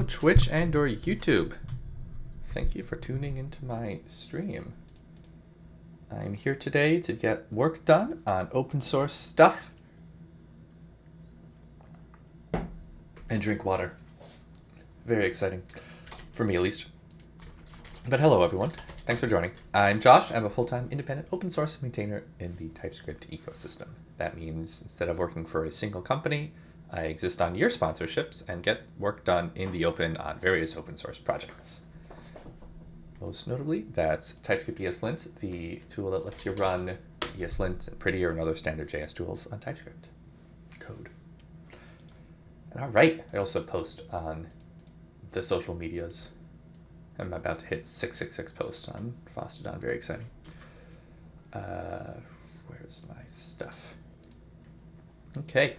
Hello, Twitch and or YouTube. Thank you for tuning into my stream. I'm here today to get work done on open source stuff and drink water. Very exciting, for me at least. But hello everyone, thanks for joining. I'm Josh, I'm a full-time independent open source maintainer in the TypeScript ecosystem. That means instead of working for a single company, I exist on your sponsorships and get work done in the open on various open source projects. Most notably, that's typescript-eslint, the tool that lets you run eslint and Prettier and other standard JS tools on TypeScript code. And all right, I also post on the social medias. I'm about to hit 666 posts on Fostodon. Very exciting. Where's my stuff? Okay.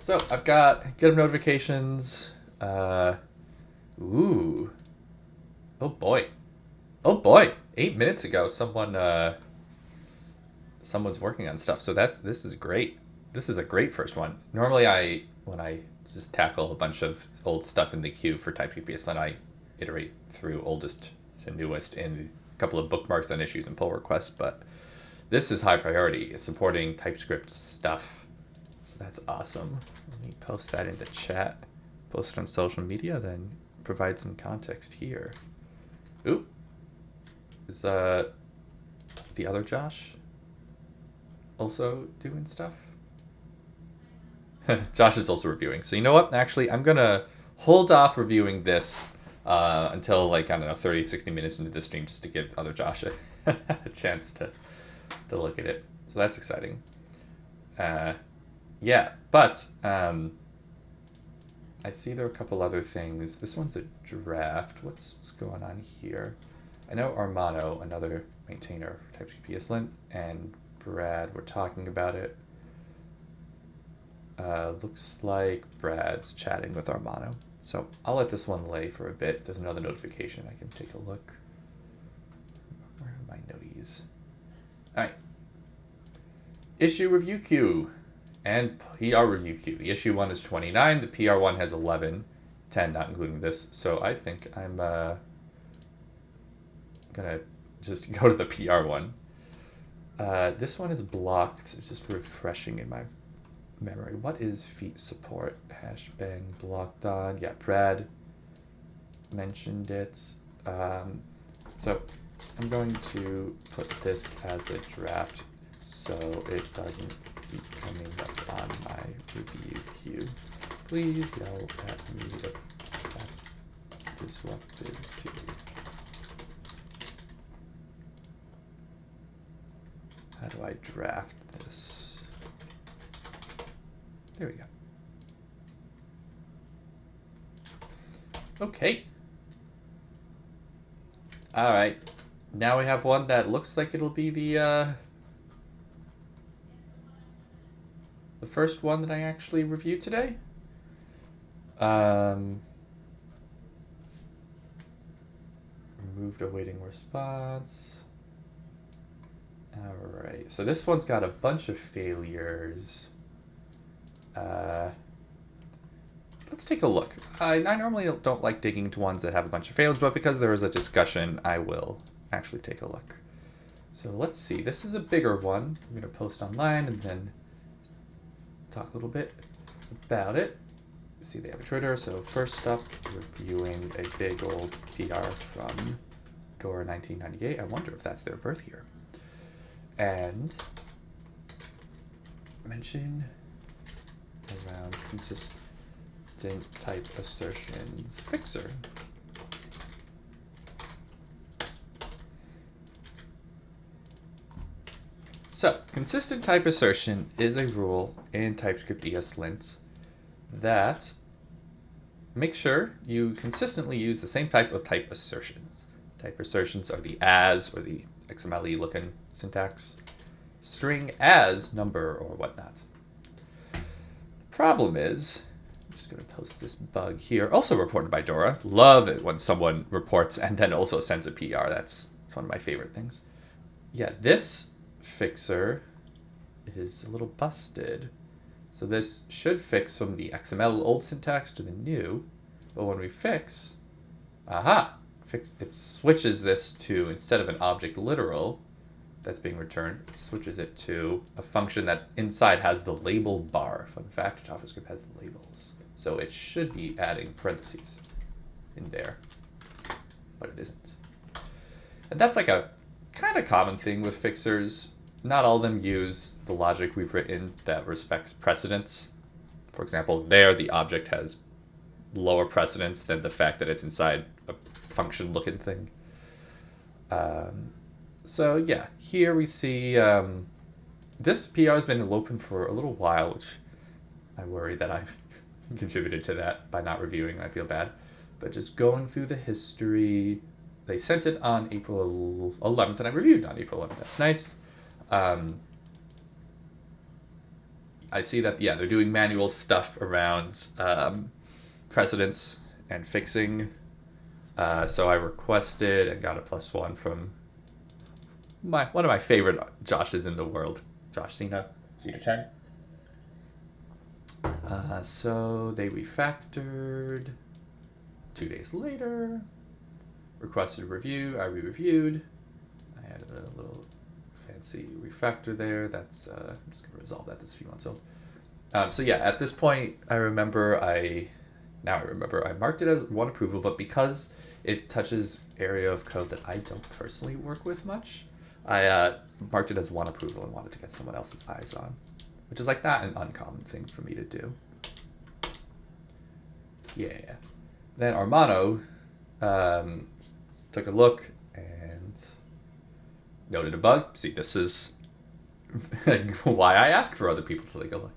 So I've got GitHub notifications. Ooh. Oh boy. Oh boy. 8 minutes ago, someone's working on stuff. So this is great. This is a great first one. Normally when I just tackle a bunch of old stuff in the queue for typescript-eslint, I iterate through oldest to newest in a couple of bookmarks and issues and pull requests, but this is high priority. It's supporting TypeScript stuff. So that's awesome. Let me post that in the chat. Post it on social media, then provide some context here. Ooh. Is the other Josh also doing stuff? Josh is also reviewing. So you know what? Actually, I'm going to hold off reviewing this until, like, I don't know, 30, 60 minutes into the stream, just to give other Josh a chance to look at it. So that's exciting. Yeah, but I see there are a couple other things. This one's a draft. What's going on here? I know Armano, another maintainer for TypeScript-eslint, and Brad were talking about it. Looks like Brad's chatting with Armano. So I'll let this one lay for a bit. There's another notification. I can take a look. Where are my noties? All right. Issue review queue and PR review queue. The issue one is 29. The PR one has 11, 10 not including this. So I think I'm gonna just go to the PR one. This one is blocked. It's just refreshing in my memory. What is feat support? Hashbang blocked on. Yeah, Brad mentioned it. So I'm going to put this as a draft so it doesn't keep coming up on my review queue. Please yell at me if that's disruptive too. How do I draft this? There we go. Okay. All right. Now we have one that looks like it'll be the first one that I actually reviewed today. Removed awaiting response. All right. So this one's got a bunch of failures. Let's take a look. I normally don't like digging into ones that have a bunch of failures, but because there is a discussion, I will actually take a look. So let's see. This is a bigger one. I'm going to post online and then talk a little bit about it. See, they have a Twitter. So first up, reviewing a big old PR from Dora 1998. I wonder if that's their birth year. And mention around consistent type assertions fixer. So, consistent type assertion is a rule in TypeScript-eslint that makes sure you consistently use the same type of type assertions. Type assertions are the as or the XML-y looking syntax, string as number or whatnot. The problem is, I'm just going to post this bug here, also reported by Dora. Love it when someone reports and then also sends a PR. That's one of my favorite things. Yeah, this fixer is a little busted. So this should fix from the XML old syntax to the new. But when we fix, it switches this to, instead of an object literal that's being returned, it switches it to a function that inside has the label bar. Fun fact, JavaScript has labels. So it should be adding parentheses in there, but it isn't. And that's like a kind of common thing with fixers. Not all of them use the logic we've written that respects precedence. For example, there the object has lower precedence than the fact that it's inside a function looking thing. So yeah, here we see this PR has been open for a little while, which I worry that I've contributed to that by not reviewing. I feel bad. But just going through the history, they sent it on April 11th, and I reviewed on April 11th. That's nice. I see that, yeah, they're doing manual stuff around precedence and fixing. So I requested and got a +1 from one of my favorite Joshes in the world, Josh Cena, Cedar Chang. So they refactored 2 days later, requested a review, I re-reviewed. I added a little fancy refactor there. That's I'm just gonna resolve that. That's a few months old. So yeah, at this point, I remember I marked it as 1 approval, but because it touches area of code that I don't personally work with much, I marked it as 1 approval and wanted to get someone else's eyes on, which is like not an uncommon thing for me to do. Yeah. Then Armano took a look and noted a bug. See, this is why I ask for other people to take a look.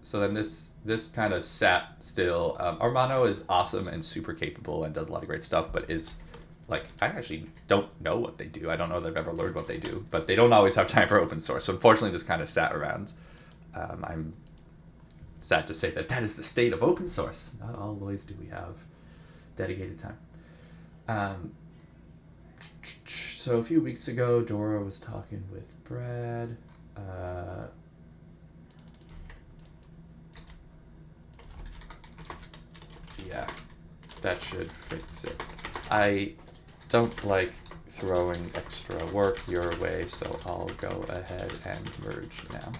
So then this kind of sat still. Armano is awesome and super capable and does a lot of great stuff, but is like, I actually don't know what they do. I don't know that I've ever learned what they do, but they don't always have time for open source. So unfortunately, this kind of sat around. I'm sad to say that is the state of open source. Not always do we have dedicated time. So a few weeks ago, Dora was talking with Brad. Yeah, that should fix it. I don't like throwing extra work your way, so I'll go ahead and merge now.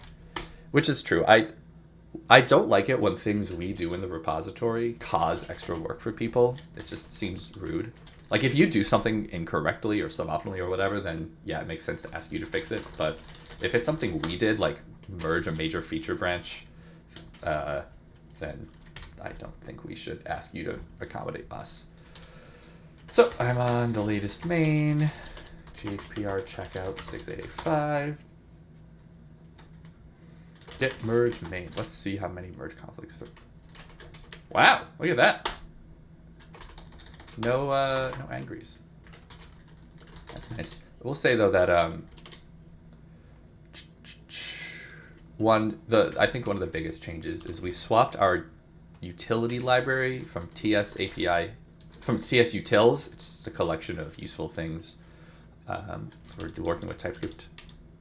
Which is true. I don't like it when things we do in the repository cause extra work for people. It just seems rude. Like, if you do something incorrectly or suboptimally or whatever, then yeah, it makes sense to ask you to fix it. But if it's something we did, like merge a major feature branch, then I don't think we should ask you to accommodate us. So I'm on the latest main, GHPR checkout 6885. Get merge main. Let's see how many merge conflicts there. Wow, look at that. No angries. That's nice. I will say though that I think one of the biggest changes is we swapped our utility library from TS utils. It's just a collection of useful things for working with TypeScript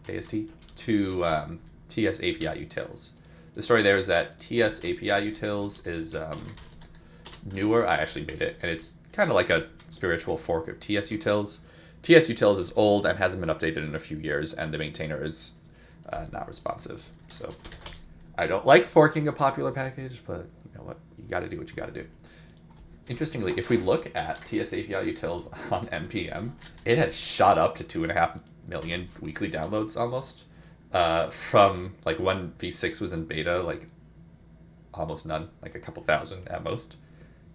AST to TS API utils. The story there is that TS API utils is newer. I actually made it, and it's kind of like a spiritual fork of TS utils. TS utils is old and hasn't been updated in a few years, and the maintainer is not responsive. So I don't like forking a popular package, but you know what? You got to do what you got to do. Interestingly, if we look at TS API utils on NPM, it had shot up to 2.5 million weekly downloads almost. From like when V6 was in beta, like almost none, like a couple thousand at most.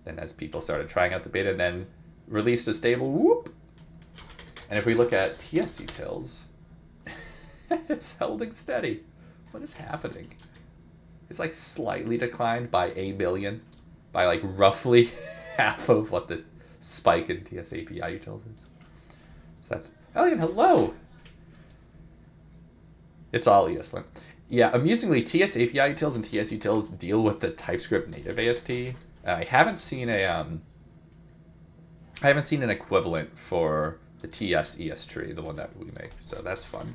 Then as people started trying out the beta and then released a stable, whoop. And if we look at TS utils, it's holding steady. What is happening? It's like slightly declined by 1 million, by like roughly half of what the spike in TS API utils is. So that's Elian, hello. It's all ESLint. Yeah, amusingly, TS API utils and TS utils deal with the TypeScript native AST. I haven't seen an equivalent for the TS ES tree, the one that we make. So that's fun.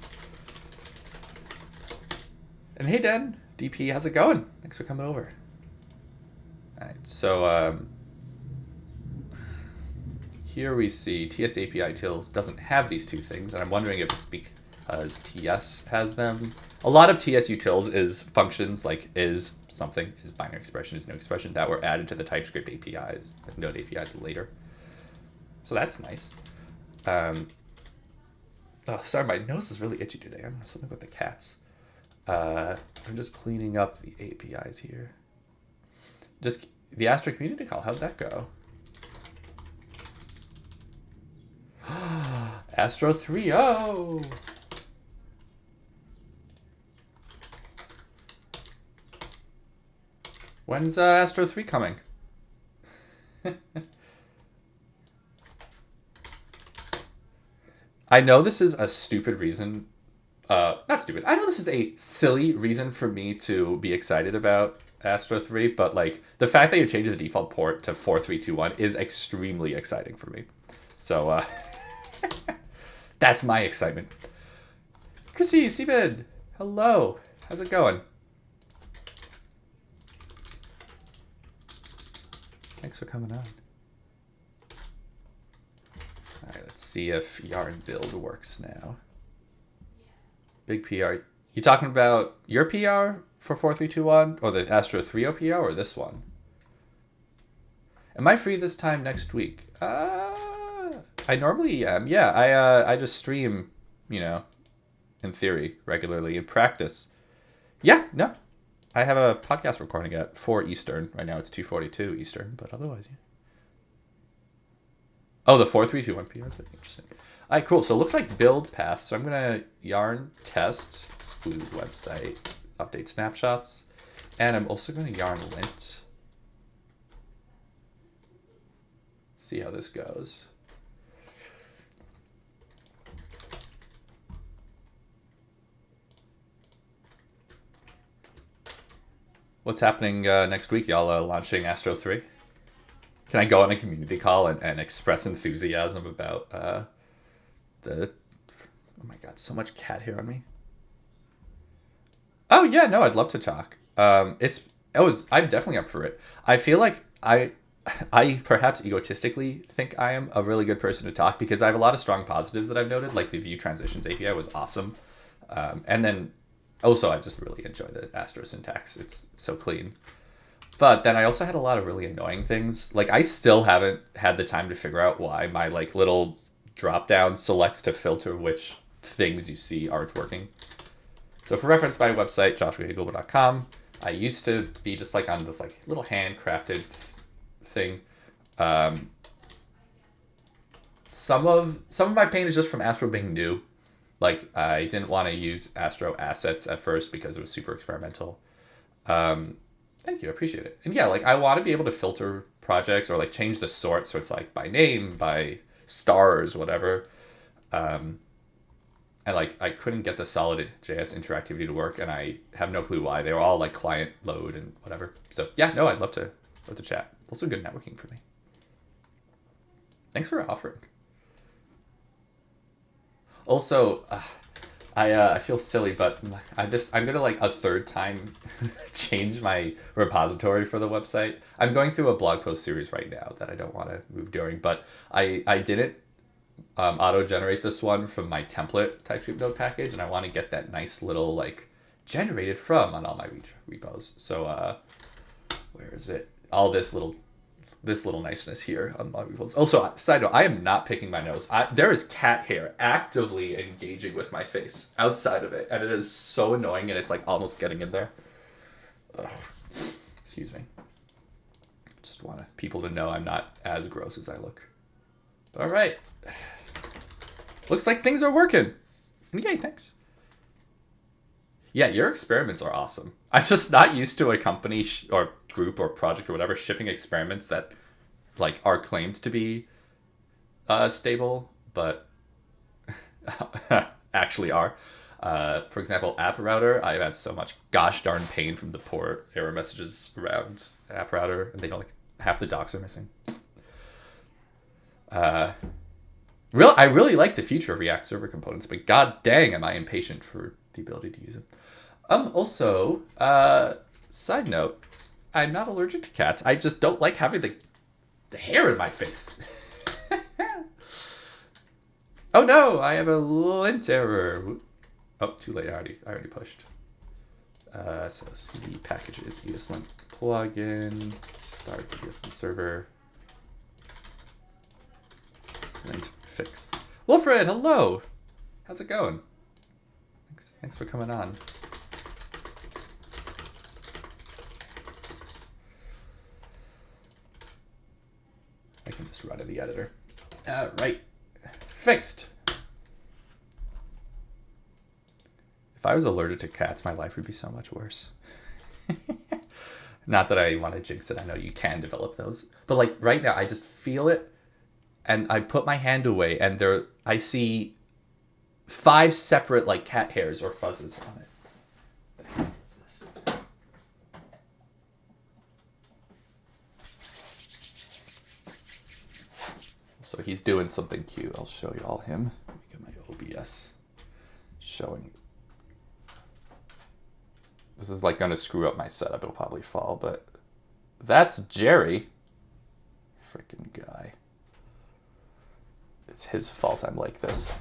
And hey, Dan, DP, how's it going? Thanks for coming over. All right, so here we see TS API utils doesn't have these two things, and I'm wondering if it's because TS has them. A lot of TS utils is functions like is something, is binary expression, is no expression, that were added to the TypeScript APIs, like Node APIs later. So that's nice. Oh, sorry, my nose is really itchy today. I don't know, something with the cats. I'm just cleaning up the APIs here. Just the Astro community call, how'd that go? Astro 3.0! When's Astro 3 coming? I know this is a stupid reason. Not stupid. I know this is a silly reason for me to be excited about Astro 3, but like the fact that you change the default port to 4321 is extremely exciting for me. So that's my excitement. Chrissy, Seabed, hello. How's it going? Thanks for coming on. All right, let's see if yarn build works now. Big PR. You talking about your PR for 4321 or the Astro 3.0 PR or this one? Am I free this time next week? I normally am. Yeah, I just stream, you know, in theory, regularly in practice. Yeah, no. I have a podcast recording at 4 Eastern. Right now it's 2:42 Eastern, but otherwise, yeah. Oh, the 4321 PR is interesting. All right, cool. So it looks like build passed. So I'm going to yarn test, exclude website, update snapshots. And I'm also going to yarn lint. See how this goes. What's happening next week? Y'all launching Astro 3? Can I go on a community call and express enthusiasm about the... Oh my god, so much cat hair on me. Oh yeah, no, I'd love to talk. I'm definitely up for it. I feel like I perhaps egotistically think I am a really good person to talk because I have a lot of strong positives that I've noted, like the Vue Transitions API was awesome. And then also I just really enjoy the Astro syntax. It's so clean. But then I also had a lot of really annoying things. Like I still haven't had the time to figure out why my like little drop down selects to filter which things you see aren't working. So for reference, my website, joshuaglobal.com, I used to be just like on this like little handcrafted thing. Some of my pain is just from Astro being new. Like I didn't want to use Astro assets at first because it was super experimental. Thank you, I appreciate it. And yeah, like I want to be able to filter projects or like change the sort so it's like by name, by stars, whatever. And like I couldn't get the solid JS interactivity to work, and I have no clue why. They were all like client load and whatever. So yeah, no, I'd love to chat. Also good networking for me. Thanks for offering. Also, I feel silly, but I'm gonna like a third time change my repository for the website. I'm going through a blog post series right now that I don't want to move during, but I didn't auto-generate this one from my template TypeScript node package, and I want to get that nice little like generated from on all my repos. So where is it? All this little niceness here on my repos. Also, side note, I am not picking my nose. There is cat hair actively engaging with my face outside of it, and it is so annoying, and it's like almost getting in there. Ugh. Excuse me. Just want people to know I'm not as gross as I look. All right. Looks like things are working. Yay, thanks. Yeah, your experiments are awesome. I'm just not used to a company or group or project or whatever shipping experiments that like are claimed to be stable, but actually are. For example, App Router, I've had so much gosh darn pain from the poor error messages around App Router, and they don't like half the docs are missing. I really like the future of React server components, but god dang am I impatient for the ability to use them. Also, side note, I'm not allergic to cats. I just don't like having the hair in my face. Oh no, I have a lint error. Oh, too late. I already pushed. So cd packages eslint plugin, start the eslint server, lint fix. Wilfred, hello. How's it going? Thanks for coming on. I can just run to the editor. All right, fixed. If I was allergic to cats, my life would be so much worse. Not that I want to jinx it. I know you can develop those. But like right now, I just feel it. And I put my hand away and I see 5 separate like cat hairs or fuzzes on it. What the heck is this? So he's doing something cute. I'll show you all him. Let me get my OBS showing. This is like gonna screw up my setup. It'll probably fall, but that's Jerry. Freaking guy. It's his fault I'm like this.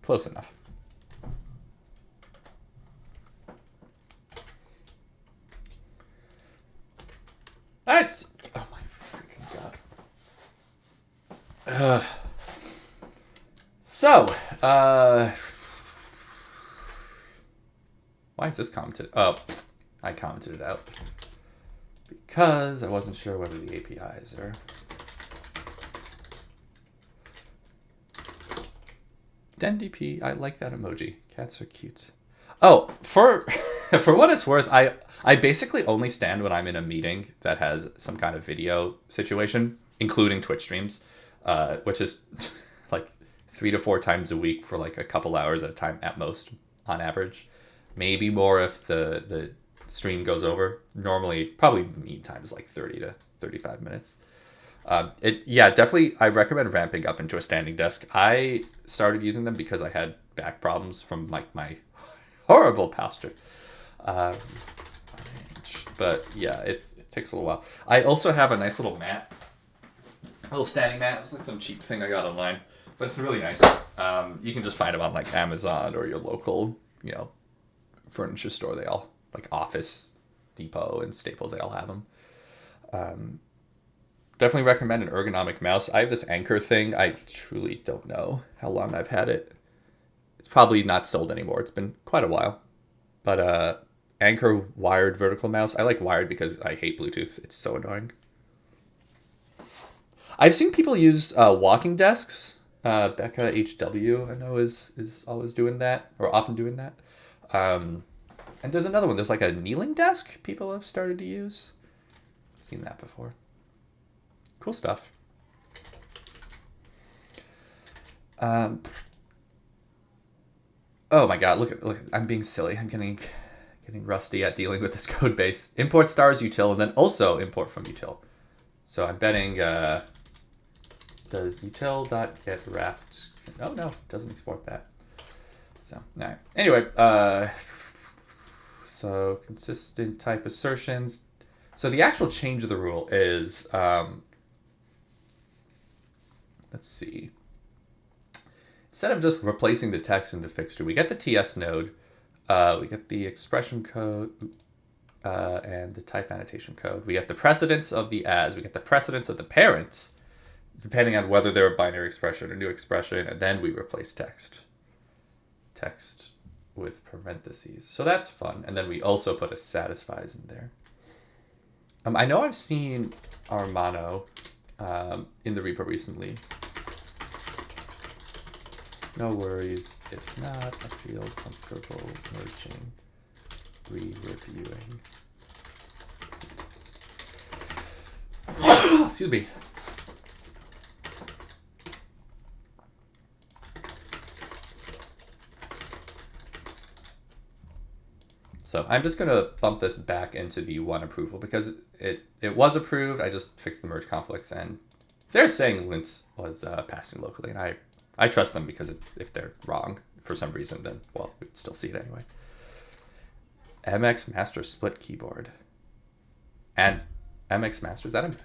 Close enough. That's... Oh my freaking god. So, why is this commented? Oh, I commented it out because I wasn't sure whether the APIs are... DenDP, I like that emoji. Cats are cute. Oh, for what it's worth, I basically only stand when I'm in a meeting that has some kind of video situation, including Twitch streams, which is like 3 to 4 times a week for like a couple hours at a time at most, on average. Maybe more if the stream goes over. Normally, probably meet time is like 30 to 35 minutes. Definitely, I recommend ramping up into a standing desk. I started using them because I had back problems from like my horrible posture. But yeah, it takes a little while. I also have a nice little mat, a little standing mat. It's like some cheap thing I got online, but it's really nice. You can just find them on like Amazon or your local, furniture store. They all, like Office Depot and Staples, they all have them. Definitely recommend an ergonomic mouse. I have this Anchor thing. I truly don't know how long I've had it. It's probably not sold anymore. It's been quite a while. But Anchor wired vertical mouse. I like wired because I hate Bluetooth. It's so annoying. I've seen people use walking desks. Becca HW, I know, is always doing that, or often doing that. And there's another one. There's like a kneeling desk people have started to use. I've seen that before. Cool stuff. Oh my god, look, I'm being silly. I'm getting rusty at dealing with this code base. Import stars util and then also import from util. So I'm betting does util.get wrapped? Oh no, it doesn't export that. So, all right. Anyway, so consistent type assertions. So the actual change of the rule is let's see. Instead of just replacing the text in the fixture, we get the TS node, we get the expression code, and the type annotation code. We get the precedence of the as, we get the precedence of the parent, depending on whether they're a binary expression or new expression, and then we replace text. Text with parentheses. So that's fun. And then we also put a satisfies in there. I know I've seen Armano in the repo recently. No worries. If not, I feel comfortable merging, re-reviewing. Excuse me. So I'm just going to bump this back into the one approval because it was approved. I just fixed the merge conflicts and they're saying lint was passing locally, and I trust them because if they're wrong for some reason, then, well, we'd still see it anyway. MX Master split keyboard. And MX Master, is that a mouse?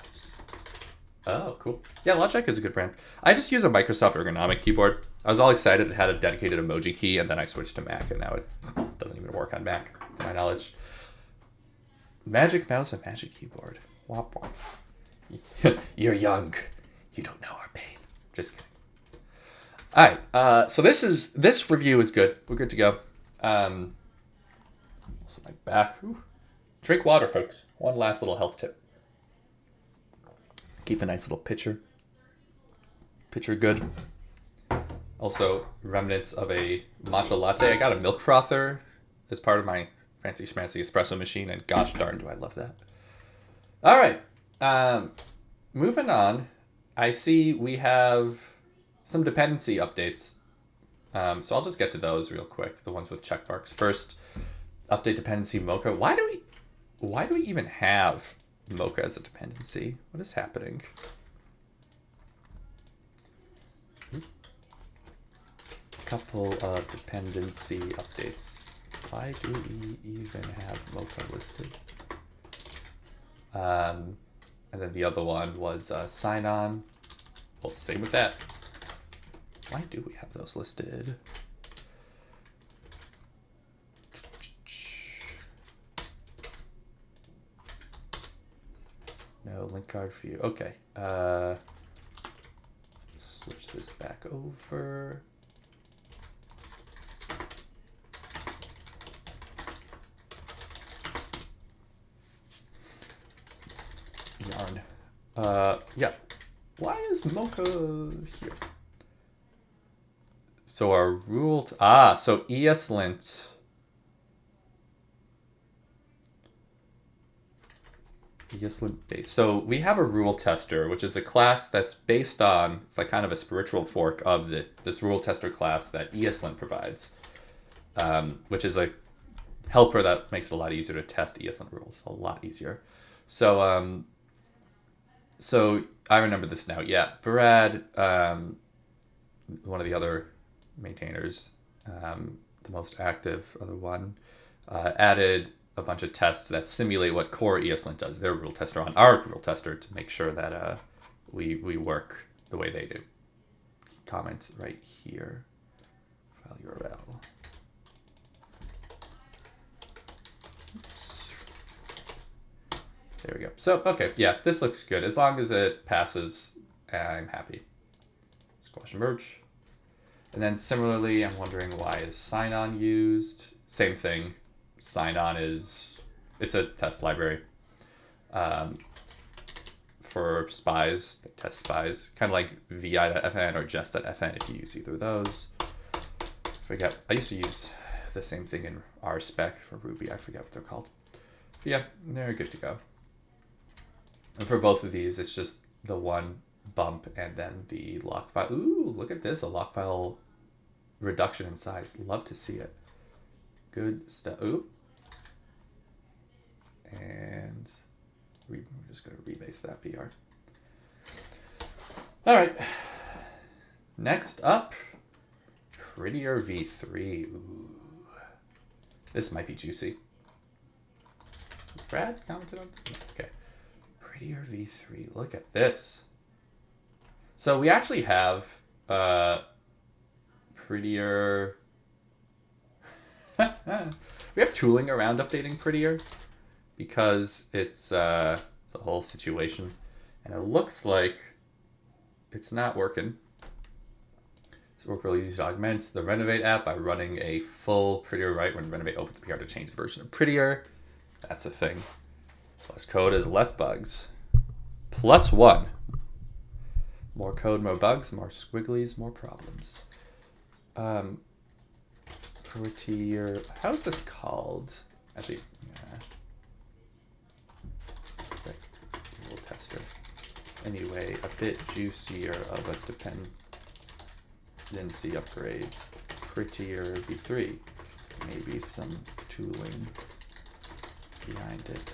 Oh, cool. Yeah, Logitech is a good brand. I just use a Microsoft ergonomic keyboard. I was all excited. It had a dedicated emoji key, and then I switched to Mac, and now it doesn't even work on Mac, to my knowledge. Magic mouse and magic keyboard. Womp womp. You're young. You don't know our pain. Just kidding. All right. So this review is good. We're good to go. So my back. Ooh. Drink water, folks. One last little health tip. Keep a nice little pitcher. Pitcher good. Also, remnants of a matcha latte. I got a milk frother as part of my fancy schmancy espresso machine, and gosh darn do I love that. All right. Moving on. I see we have some dependency updates. So I'll just get to those real quick. The ones with check marks. First, update dependency Mocha. Why do we even have Mocha as a dependency? What is happening? Couple of dependency updates. Why do we even have Mocha listed? And then the other one was sign on. Well, same with that. Why do we have those listed? No link card for you. Okay. Switch this back over. Yarn. Yeah. Why is Mocha here? So our rule... so ESLint... ESLint base. So we have a rule tester, which is a class that's based on... It's like kind of a spiritual fork of this rule tester class that ESLint provides. Which is a helper that makes it a lot easier to test ESLint rules. A lot easier. So... So I remember this now. Yeah, Brad, one of the other maintainers, the most active other one, added a bunch of tests that simulate what core ESLint does, their rule tester, on our rule tester to make sure that we work the way they do. Comment right here. File URL. There we go. So, okay, yeah, this looks good. As long as it passes, I'm happy. Squash and merge. And then similarly, I'm wondering why is sign-on used? Same thing. Sign-on it's a test library for spies, test spies. Kind of like vi.fn or jest.fn if you use either of those. Forget, I used to use the same thing in RSpec for Ruby. I forget what they're called. But yeah, they're good to go. And for both of these, it's just the one bump and then the lock file. Ooh, look at this, a lock file reduction in size. Love to see it. Good stuff. Ooh. And we're just going to rebase that PR. All right. Next up, Prettier v3. Ooh. This might be juicy. Has Brad commented on? Okay. Prettier v3. Look at this. So we actually have Prettier. We have tooling around updating Prettier because it's a whole situation, and it looks like it's not working. So work really easy to augment the Renovate app by running a full Prettier write when Renovate opens PR to change the version of Prettier. That's a thing. Less code is less bugs. +1. More code, more bugs, more squigglies, more problems. Prettier. How is this called? Actually, yeah. Rule tester. Anyway, a bit juicier of a dependency upgrade. Prettier v3. Maybe some tooling behind it.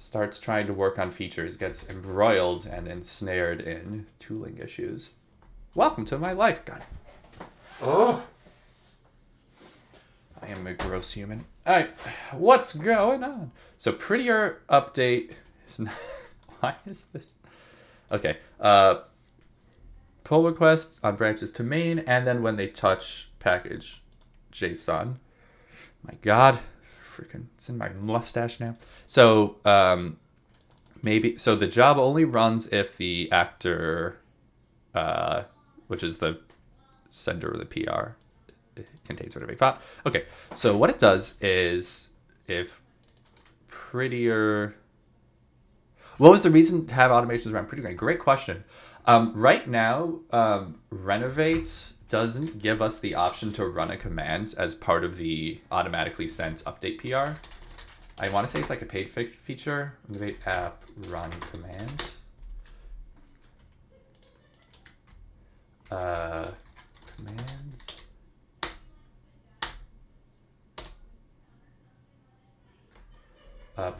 starts trying to work on features, gets embroiled and ensnared in tooling issues. Welcome to my life, God. Oh. I am a gross human. All right, what's going on? So prettier update is not... Why is this? Okay. Pull request on branches to main, and then when they touch package JSON. My God, freaking, it's in my mustache now. So so the job only runs if the actor, which is the sender of the PR, contains whatever font. Okay, so what it does is if prettier... What was the reason to have automations around prettier? Great question. Right now, Renovate doesn't give us the option to run a command as part of the automatically sent update PR. I want to say it's like a paid feature. Renovate app run command. Commands.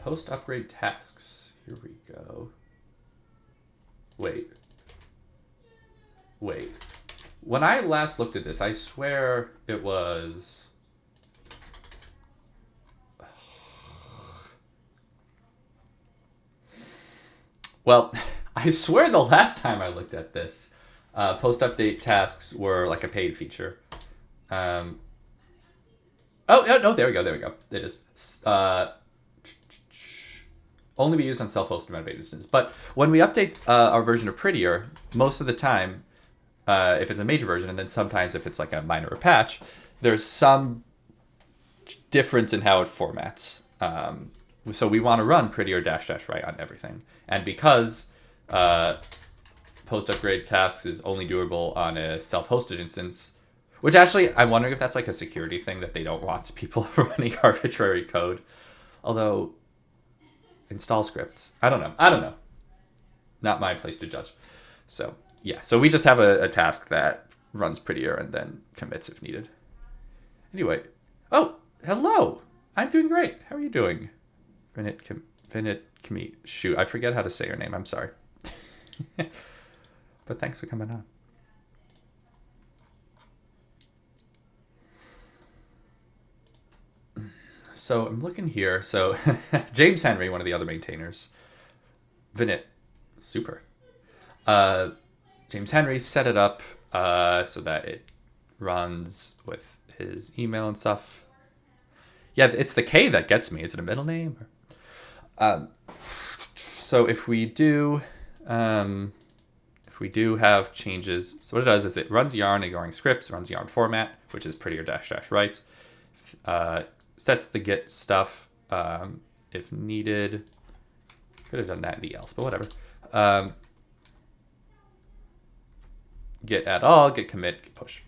Post upgrade tasks. Here we go. Wait. When I last looked at this, I swear it was... Well, I swear the last time I looked at this, post-update tasks were like a paid feature. Oh, no, there we go. It is. Only be used on self-hosted Renovate instances. But when we update our version of Prettier, most of the time, if it's a major version, and then sometimes if it's like a minor patch, there's some difference in how it formats. So we want to run Prettier -- right on everything. And because post-upgrade tasks is only doable on a self-hosted instance, which actually, I'm wondering if that's like a security thing that they don't want people running arbitrary code. Although... install scripts. I don't know. Not my place to judge. So, yeah. So we just have a task that runs Prettier and then commits if needed. Anyway. Oh, hello. I'm doing great. How are you doing? Vinit Kami. Shoot, I forget how to say your name. I'm sorry. But thanks for coming on. So I'm looking here. So James Henry, one of the other maintainers, Vinit, super. James Henry set it up so that it runs with his email and stuff. Yeah, it's the K that gets me. Is it a middle name? So if we do have changes, so what it does is it runs yarn ignoring scripts, runs yarn format, which is prettier -- right. Sets the get stuff if needed. Could have done that in the else, but whatever. Get add all, get commit, get push.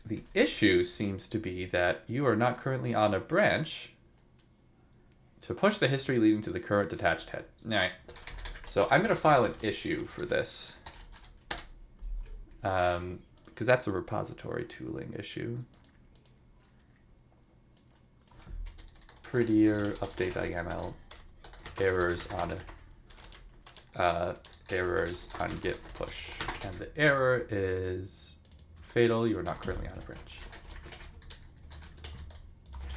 The issue seems to be that you are not currently on a branch to push the history leading to the current detached head. All right. So I'm going to file an issue for this. Because that's a repository tooling issue. Prettier update YAML errors on git push, and the error is fatal. You are not currently on a branch.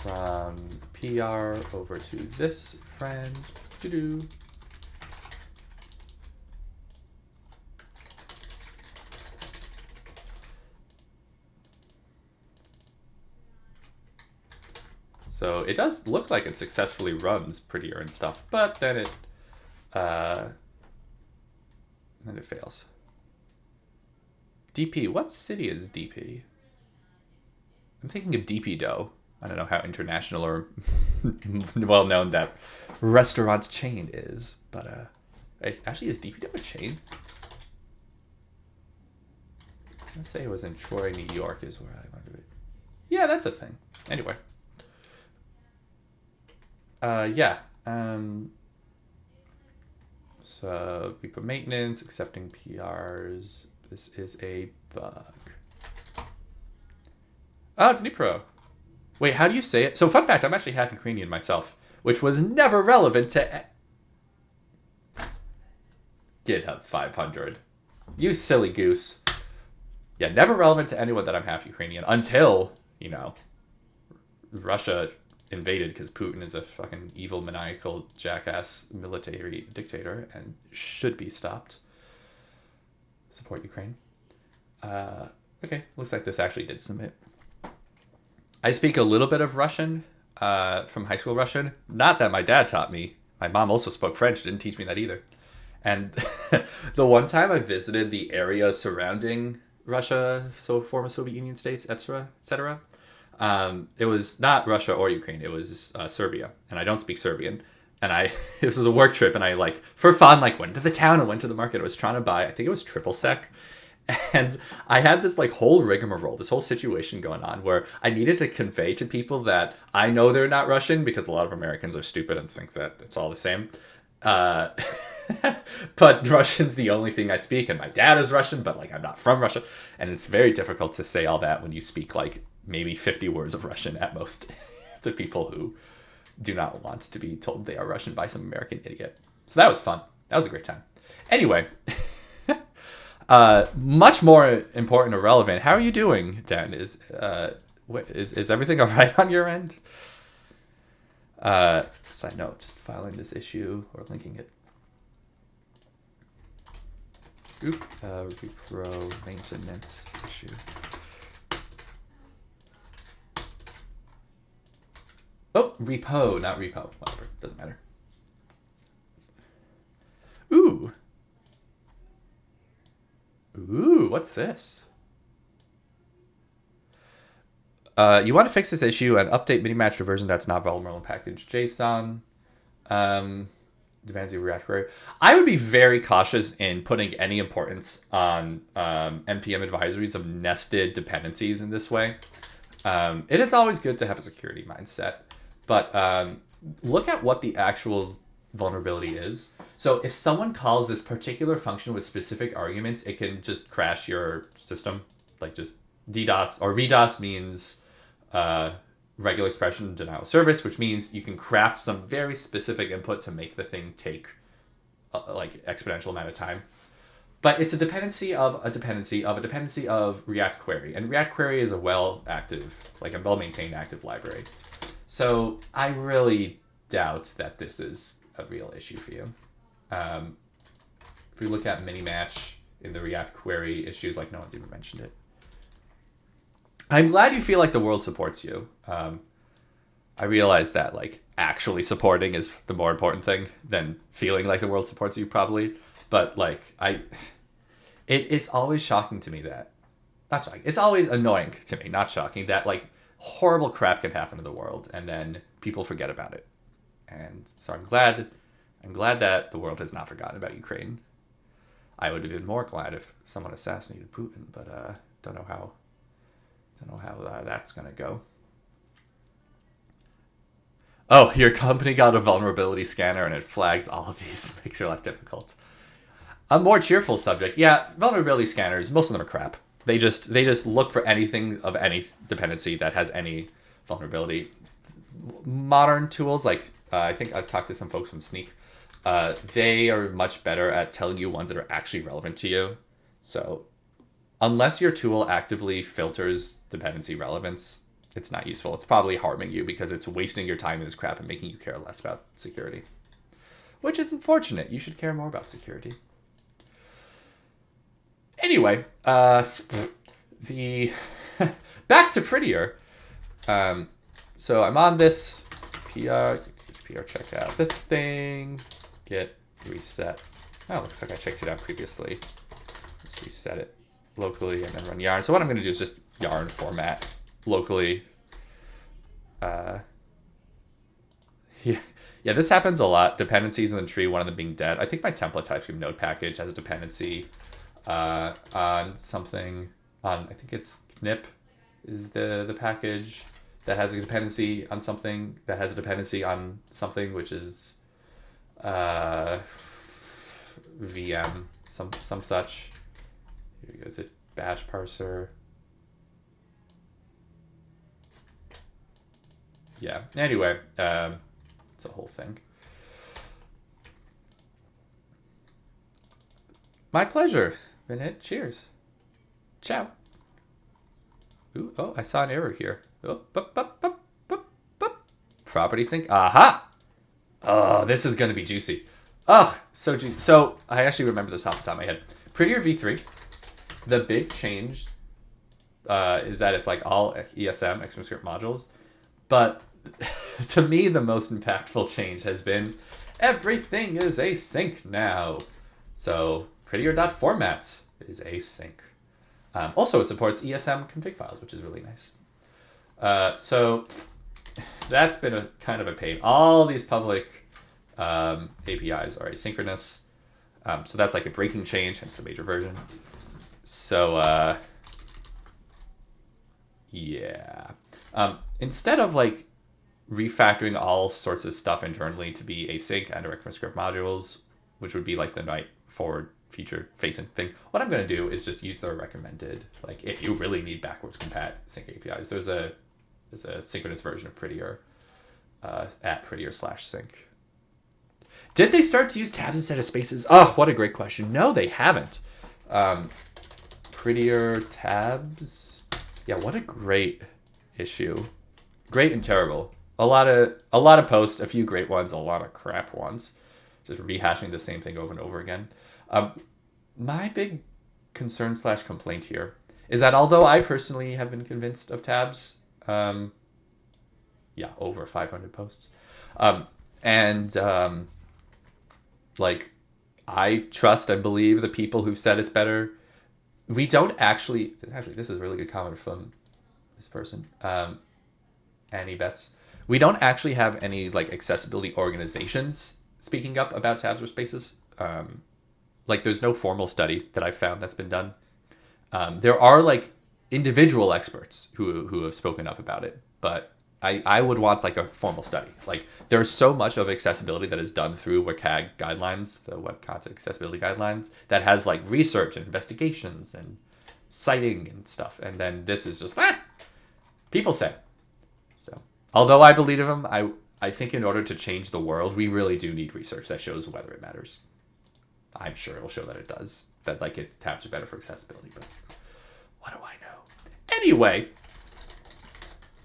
From PR over to this friend. Doo-doo. So it does look like it successfully runs Prettier and stuff, but then it fails. DP, what city is DP? I'm thinking of DP Dough. I don't know how international or well known that restaurant chain is, but actually, is DP Dough a chain? Let's say it was in Troy, New York, is where I remember it. Yeah, that's a thing. Anyway. Yeah. So we put maintenance, accepting PRs. This is a bug. Oh, Dnipro. Wait, how do you say it? So, fun fact, I'm actually half Ukrainian myself, which was never relevant to GitHub 500. You silly goose. Yeah, never relevant to anyone that I'm half Ukrainian until, Russia invaded because Putin is a fucking evil, maniacal, jackass military dictator and should be stopped. Support Ukraine. Okay, looks like this actually did submit. I speak a little bit of Russian from high school Russian. Not that my dad taught me. My mom also spoke French, didn't teach me that either. And the one time I visited the area surrounding Russia, so former Soviet Union states, etc., it was not Russia or Ukraine. It was Serbia, and I don't speak Serbian. And this was a work trip, and I for fun went to the town and went to the market. I was trying to buy, I think it was triple sec, and I had this whole rigmarole, this whole situation going on where I needed to convey to people that I know they're not Russian because a lot of Americans are stupid and think that it's all the same. But Russian's the only thing I speak, and my dad is Russian, but I'm not from Russia, and it's very difficult to say all that when you speak maybe 50 words of Russian at most to people who do not want to be told they are Russian by some American idiot. So that was fun. That was a great time. Anyway, much more important or relevant. How are you doing, Dan? Is everything all right on your end? Side note, just filing this issue or linking it. Oop, repro maintenance issue. Oh, repo, not repo. Whatever, doesn't matter. Ooh, what's this? You want to fix this issue and update mini-match to version that's not vulnerable in package JSON. Dependency React query. I would be very cautious in putting any importance on NPM advisories of nested dependencies in this way. It is always good to have a security mindset, but look at what the actual vulnerability is. So if someone calls this particular function with specific arguments, it can just crash your system. Just DDoS, or VDoS means regular expression denial of service, which means you can craft some very specific input to make the thing take exponential amount of time. But it's a dependency of a dependency of a dependency of React Query, and React Query is a well-maintained active library. So I really doubt that this is a real issue for you. If we look at mini-match in the React Query issues, no one's even mentioned it. I'm glad you feel like the world supports you. I realize that actually supporting is the more important thing than feeling like the world supports you, probably. But it's always shocking to me that, not shocking, it's always annoying to me, not shocking, that horrible crap can happen in the world and then people forget about it. And so I'm glad that the world has not forgotten about Ukraine. I would have been more glad if someone assassinated Putin, but don't know how that's gonna go. Oh, your company got a vulnerability scanner and it flags all of these. Makes your life difficult. A more cheerful subject. Yeah, vulnerability scanners, most of them are crap. They just look for anything of any dependency that has any vulnerability. Modern tools, I think I've talked to some folks from Sneak, they are much better at telling you ones that are actually relevant to you. So unless your tool actively filters dependency relevance, it's not useful. It's probably harming you because it's wasting your time in this crap and making you care less about security, which is unfortunate. You should care more about security. Anyway, the back to Prettier. So I'm on this PR check out this thing, get reset. Oh, looks like I checked it out previously. Let's reset it locally and then run yarn. So what I'm going to do is just yarn format locally. Yeah, this happens a lot. Dependencies in the tree, one of them being dead. I think my template TypeScript node package has a dependency on something. I think it's knip is the package that has a dependency on something that has a dependency on something, which is VM, some such. Here goes it, bash parser. yeah. Anyway, it's a whole thing. My pleasure. Vinit, cheers. Ciao. Ooh, oh, I saw an error here. Oh, property sync. Aha! Oh, this is going to be juicy. Oh, so juicy. So, I actually remember this off the top of my head. Prettier V3, the big change is that it's like all ESM, ExtraScript modules. But to me, the most impactful change has been everything is async now. So, prettier.format is async. Also, it supports ESM config files, which is really nice. So that's been a kind of a pain. All these public APIs are asynchronous. So that's like a breaking change, hence the major version. So yeah. Instead of like refactoring all sorts of stuff internally to be async and ECMAScript modules, which would be like the night forward feature facing thing, what I'm going to do is just use the recommended, like if you really need backwards compat sync APIs, there's a synchronous version of Prettier at prettier/sync. Did they start to use tabs instead of spaces? Oh, what a great question. No, they haven't. Prettier tabs. Yeah, what a great issue. Great and terrible. A lot of posts, a few great ones, a lot of crap ones. Just rehashing the same thing over and over again. My big concern / complaint here is that although I personally have been convinced of tabs, yeah, over 500 posts, like I trust and believe the people who've said it's better. We don't actually, this is a really good comment from this person, Annie Betts. We don't actually have any like accessibility organizations speaking up about tabs or spaces. Like there's no formal study that I've found that's been done. There are like individual experts who have spoken up about it, but I would want like a formal study. Like there's so much of accessibility that is done through WCAG guidelines, the Web Content Accessibility Guidelines, that has like research and investigations and citing and stuff. And then this is just, people say. So although I believe in them, I think in order to change the world, we really do need research that shows whether it matters. I'm sure it'll show that it does. That like its tabs are better for accessibility, but what do I know? Anyway,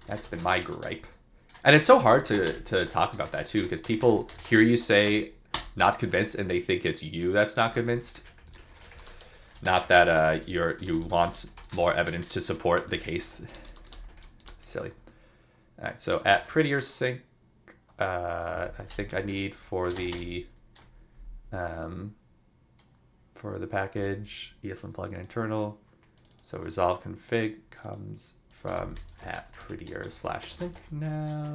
that's been my gripe. And it's so hard to talk about that too, because people hear you say not convinced and they think it's you that's not convinced. Not that you want more evidence to support the case. Silly. All right, so at prettier sync, I think I need for the package ESLint plugin internal. So resolve config comes from at prettier/sync now.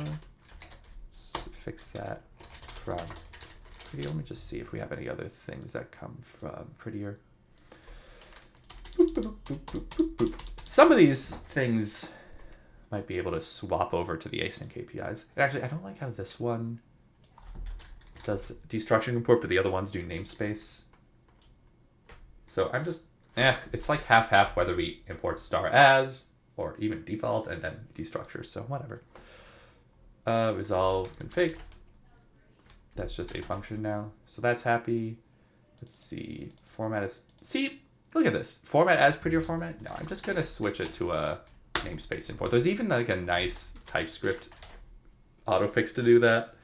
Let's fix that from prettier. Let me just see if we have any other things that come from prettier. Boop, boop, boop, boop, boop, boop. Some of these things might be able to swap over to the async APIs. And actually, I don't like how this one does destruction import, but the other ones do namespace. So I'm just, it's like half-half whether we import star as or even default and then destructure. So whatever. Resolve config. That's just a function now. So that's happy. Let's see. Format is, see, look at this. Format as prettier format. No, I'm just going to switch it to a namespace import. There's even like a nice TypeScript autofix to do that.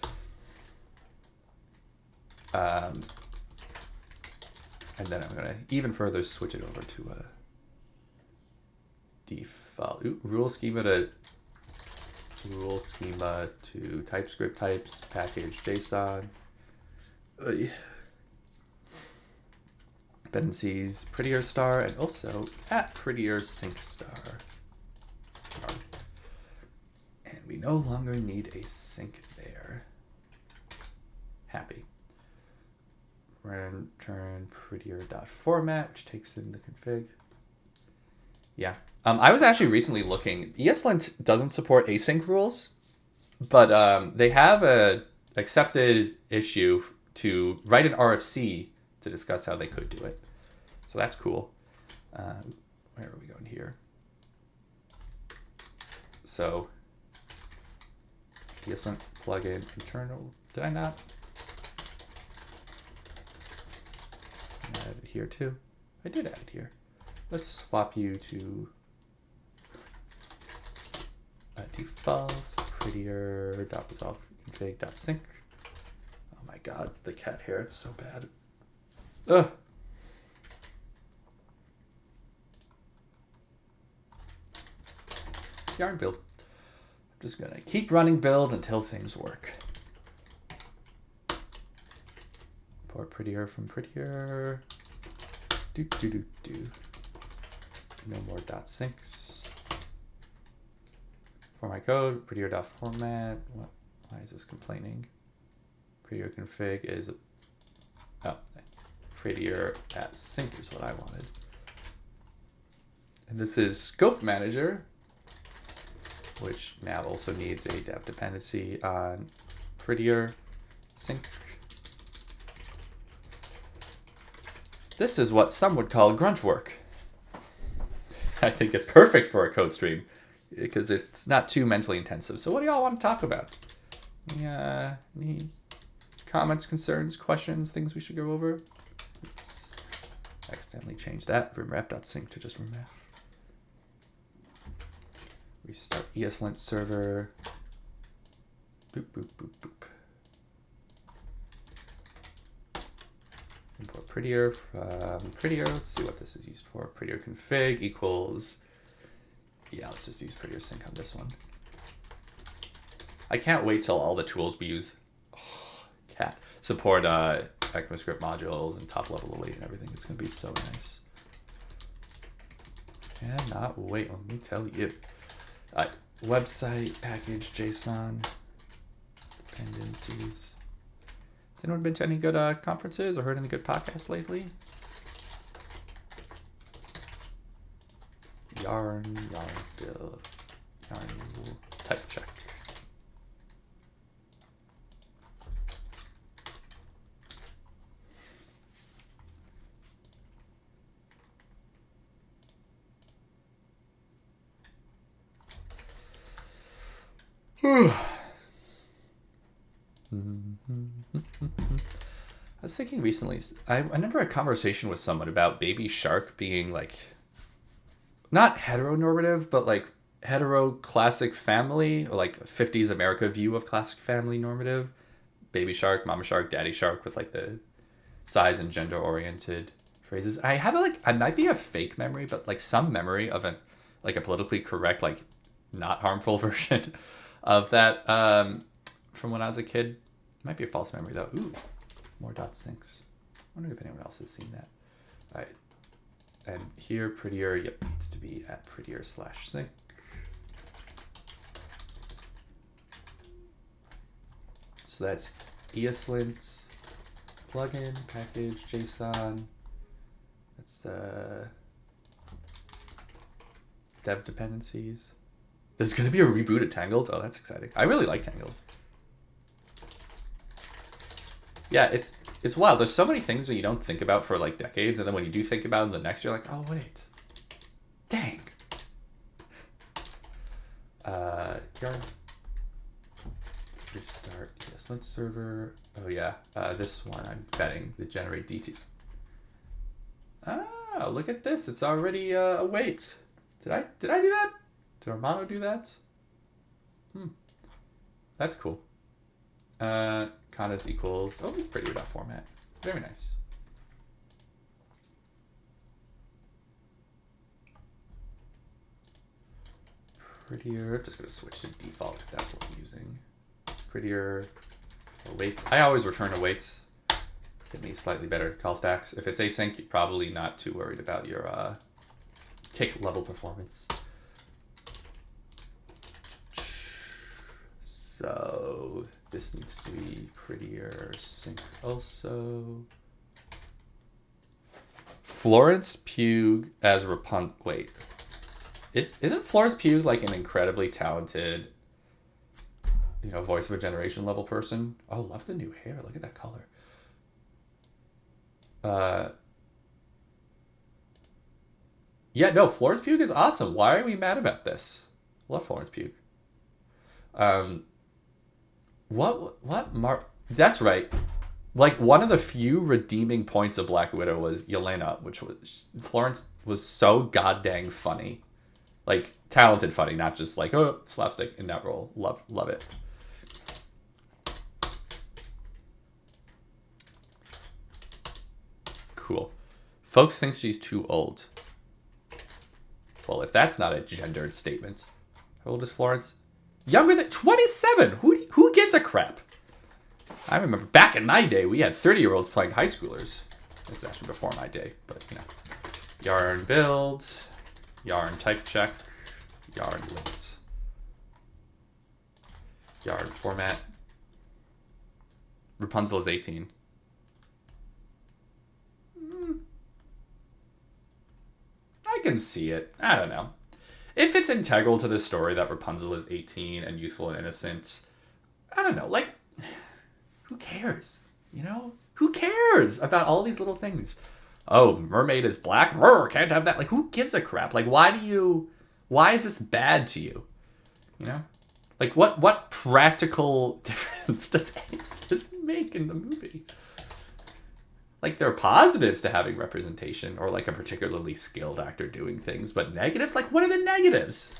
And then I'm going to even further switch it over to a default rule schema to TypeScript types package JSON. Dependencies prettier star and also at prettier sync star. And we no longer need a sync there. Happy. Return prettier.format, which takes in the config. Yeah. I was actually recently looking. ESLint doesn't support async rules, but they have a accepted issue to write an RFC to discuss how they could do it. So that's cool. Where are we going here? So eslint plugin internal. Did I not? Add it here too. I did add it here. Let's swap you to default prettier .resolve config .sync. Oh my god, the cat hair, it's so bad. Ugh. Yarn build. I'm just gonna keep running build until things work. Import prettier from prettier. Do. No more .syncs. For my code, prettier.format. What? Why is this complaining? Prettier config is, oh, prettier.sync is what I wanted. And this is scope manager, which now also needs a dev dependency on prettier sync. This is what some would call grunt work. I think it's perfect for a code stream because it's not too mentally intensive. So what do y'all want to talk about? Any comments, concerns, questions, things we should go over? Oops. Accidentally changed that vimwrap.sync to just vimwrap. Restart ESLint server. Boop. Import prettier from prettier. Let's see what this is used for. Prettier config equals, yeah, let's just use prettier sync on this one. I can't wait till all the tools we use support ECMAScript modules and top level elite and everything. It's gonna be so nice. Cannot wait, let me tell you. Website, package, JSON, dependencies. Has anyone been to any good conferences or heard any good podcasts lately? Yarn build, yarn type check. I was thinking recently, I remember a conversation with someone about Baby Shark being like, not heteronormative, but like hetero classic family, or like 50s America view of classic family normative. Baby Shark, Mama Shark, Daddy Shark with like the size and gender oriented phrases. I have I might be a fake memory, but like some memory of a politically correct, like not harmful version of that from when I was a kid. Might be a false memory though. Ooh, more .syncs. I wonder if anyone else has seen that. All right, and here prettier, yep, needs to be at prettier/sync. So that's ESLint plugin package JSON. That's dev dependencies. There's gonna be a reboot of Tangled. Oh, that's exciting. I really like Tangled. Yeah, it's wild. There's so many things that you don't think about for like decades, and then when you do think about them the next, you're like, oh wait, dang. Yarn. Restart ESLint server. Oh yeah, this one I'm betting the generate DT. Ah, look at this. It's already a wait. Did I do that? Did Armando do that? That's cool. Condas equals, oh, prettier.format. Very nice. Prettier, just gonna switch to default because that's what I'm using. Prettier, await. I always return await. Give me slightly better call stacks. If it's async, you're probably not too worried about your tick level performance. So this needs to be prettier sync also. Florence Pugh as wait. Isn't Florence Pugh like an incredibly talented, voice of a generation level person? Oh, love the new hair. Look at that color. Yeah, no, Florence Pugh is awesome. Why are we mad about this? Love Florence Pugh. That's right. Like, one of the few redeeming points of Black Widow was Yelena, which was Florence was so goddamn funny. Like, talented funny, not just like, oh, slapstick in that role. Love it. Cool. Folks think she's too old. Well, if that's not a gendered statement. How old is Florence? Younger than 27. Who gives a crap? I remember back in my day, we had 30-year-olds playing high schoolers. This is actually before my day, but you know. Yarn build, yarn type check, yarn links, yarn format. Rapunzel is 18. I can see it. I don't know. If it's integral to the story that Rapunzel is 18 and youthful and innocent, I don't know. Like, who cares? You know? Who cares about all these little things? Oh, mermaid is black? Can't have that. Like, who gives a crap? Like, why is this bad to you? You know? Like, what practical difference does this make in the movie? Like, there are positives to having representation or, like, a particularly skilled actor doing things, but negatives? Like, what are the negatives?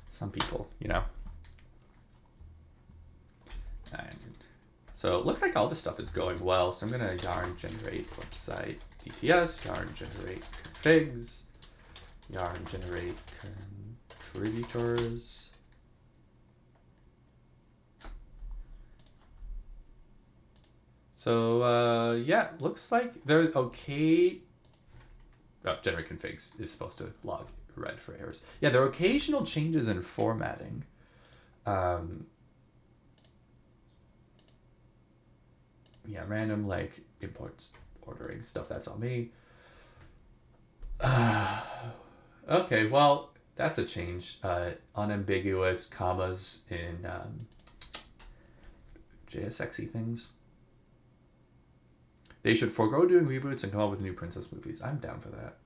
Some people, you know? And so it looks like all this stuff is going well, so I'm going to yarn generate website DTS, yarn generate configs, yarn generate contributors. So, yeah, looks like they're okay. Oh, generate configs is supposed to log red for errors. Yeah, there are occasional changes in formatting. Yeah, random, like, imports, ordering stuff, that's on me. Okay, well, that's a change. Unambiguous commas in JSXy things. They should forego doing reboots and come up with new princess movies. I'm down for that.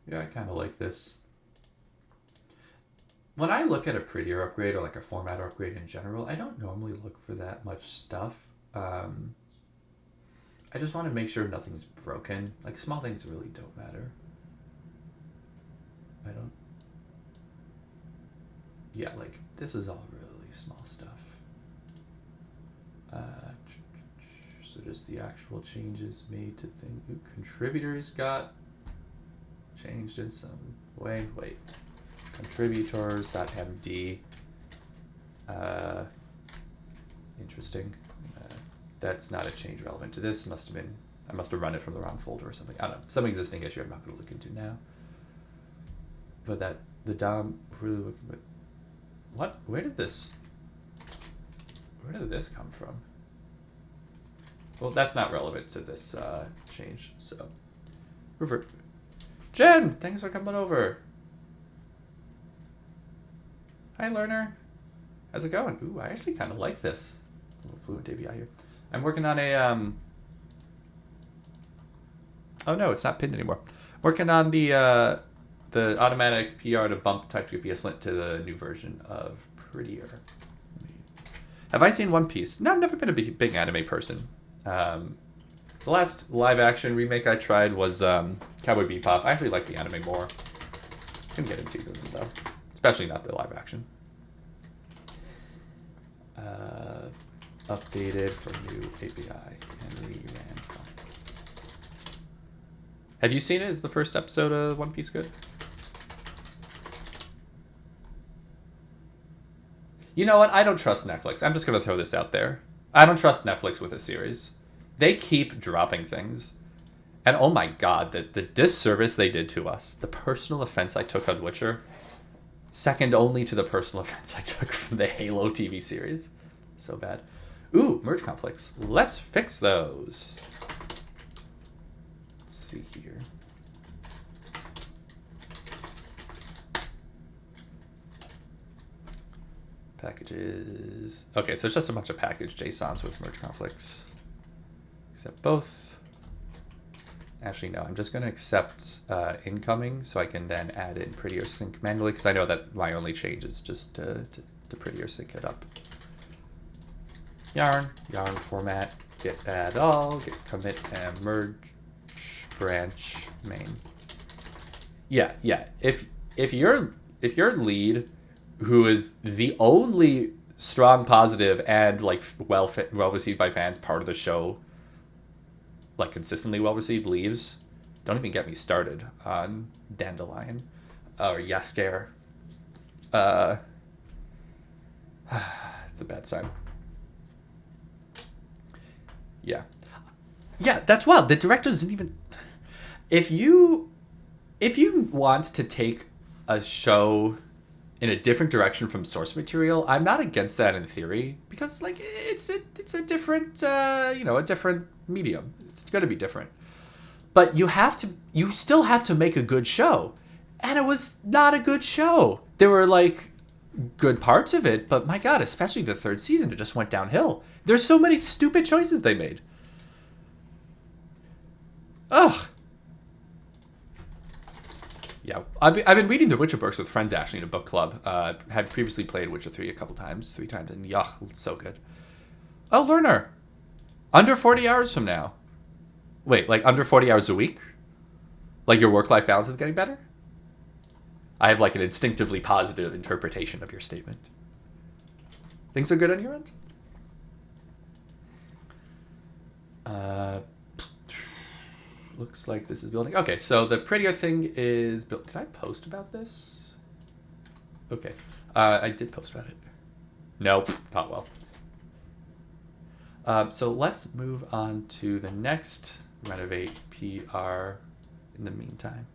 Yeah, I kind of like this. When I look at a prettier upgrade or like a format upgrade in general, I don't normally look for that much stuff. I just want to make sure nothing's broken. Like, small things really don't matter. Yeah, like, this is all really small stuff. So just the actual changes made to things. Ooh, contributors got changed in some way. Wait. Contributors.md. Interesting. That's not a change relevant to this. I must have run it from the wrong folder or something. I don't know. Some existing issue I'm not going to look into now. But the DOM really looking at what? Where did this come from? Well, that's not relevant to this change. So revert. Jen, thanks for coming over. Hi, learner. How's it going? Ooh, I actually kind of like this. A little fluent ABI here. I'm working on a oh no, it's not pinned anymore. Working on the automatic PR to bump typescript-eslint to the new version of Prettier. Have I seen One Piece? No, I've never been a big anime person. The last live action remake I tried was Cowboy Bebop. I actually like the anime more. Couldn't get into them though, especially not the live action. Updated for new API and reran file. Have you seen it? Is the first episode of One Piece good? You know what? I don't trust Netflix. I'm just going to throw this out there. I don't trust Netflix with a series. They keep dropping things. And oh my god, the disservice they did to us. The personal offense I took on Witcher. Second only to the personal offense I took from the Halo TV series. So bad. Ooh, merge conflicts. Let's fix those. Let's see here. Packages. Okay, so it's just a bunch of package JSONs with merge conflicts. Accept both. Actually, no. I'm just going to accept incoming so I can then add in prettier sync manually, because I know that my only change is just to prettier sync it up. Yarn format, get add all, get commit and merge branch main. Yeah. If your lead, who is the only strong positive and like well received by fans part of the show, like consistently well received, leaves, don't even get me started on Dandelion or Yasker. It's a bad sign. Yeah, that's wild. The directors didn't even. If you want to take a show in a different direction from source material, I'm not against that in theory, because like it's a different a different medium. It's gonna be different, but you still have to make a good show, and it was not a good show. There were like good parts of it, but my god, especially the third season, it just went downhill. There's so many stupid choices they made. Ugh. Yeah, I've been reading the Witcher books with friends actually in a book club. Had previously played Witcher 3 three times, and so good. Oh, learner. Under 40 hours from now. Wait, like under 40 hours a week? Like your work-life balance is getting better? I have like an instinctively positive interpretation of your statement. Things are good on your end? Looks like this is building. Okay, so the prettier thing is built. Did I post about this? Okay. I did post about it. Nope, not well. So let's move on to the next renovate PR in the meantime.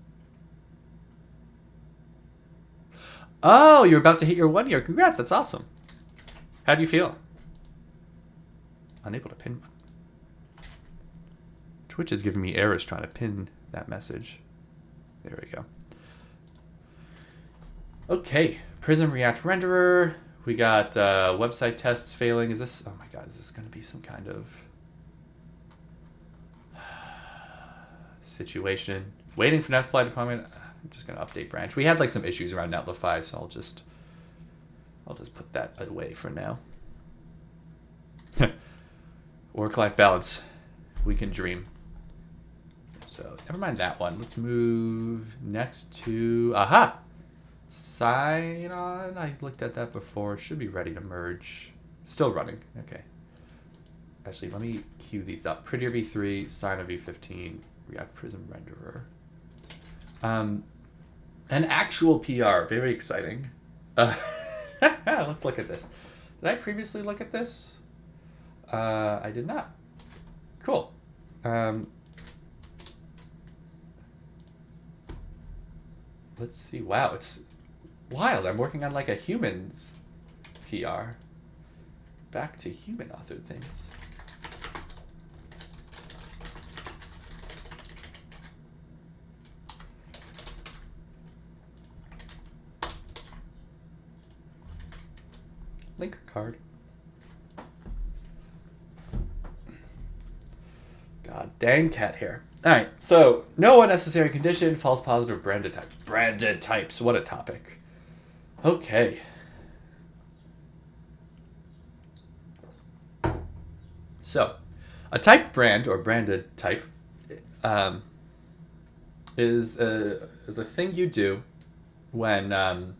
Oh, you're about to hit your 1 year. Congrats, that's awesome. How do you feel? Unable to pin. Twitch is giving me errors trying to pin that message. There we go. Okay, Prism React Renderer. We got website tests failing. Is this? Oh my god, is this going to be some kind of situation? Waiting for Netlify deployment. I'm just going to update branch. We had like some issues around Netlify, so I'll just put that away for now. Work-life balance. We can dream. So never mind that one. Let's move next to sign on. I looked at that before. Should be ready to merge. Still running. Okay. Actually, let me queue these up. Prettier v3, sign of v15, React Prism Renderer. An actual PR. Very exciting. Let's look at this. Did I previously look at this? I did not. Cool. Let's see. Wow, it's wild. I'm working on like a humans PR. Back to human authored things. Link card. God dang cat hair. All right, so no unnecessary condition, false positive, branded types. Branded types, what a topic. Okay. So, a type brand or branded type is a thing you do when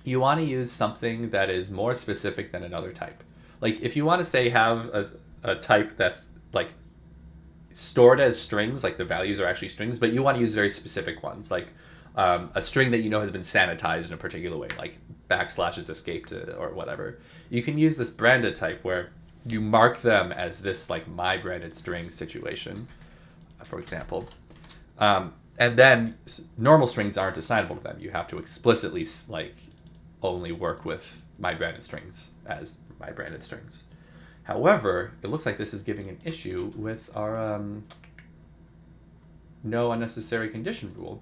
you want to use something that is more specific than another type. Like if you want to say have a type that's like stored as strings, like the values are actually strings, but you want to use very specific ones, like a string that you know has been sanitized in a particular way, like backslash is escaped or whatever. You can use this branded type where you mark them as this like my branded string situation, for example. And then normal strings aren't assignable to them. You have to explicitly like only work with my branded strings as my branded strings. However, it looks like this is giving an issue with our no unnecessary condition rule.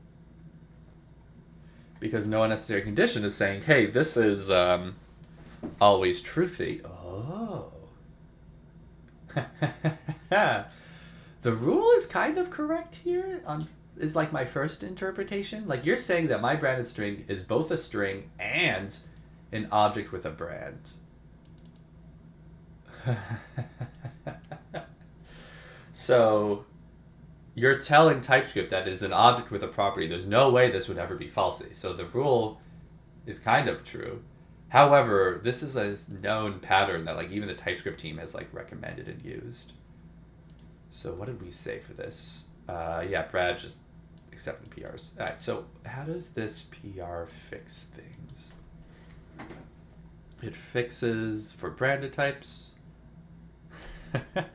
Because no unnecessary condition is saying, hey, this is always truthy. Oh. The rule is kind of correct here. Is like my first interpretation. Like you're saying that my branded string is both a string and an object with a brand. So you're telling TypeScript that it is an object with a property. There's no way this would ever be falsy. So the rule is kind of true. However, this is a known pattern that like even the TypeScript team has like recommended and used. So what did we say for this? Yeah, Brad just accepting PRs. All right, so how does this PR fix things? It fixes for branded types.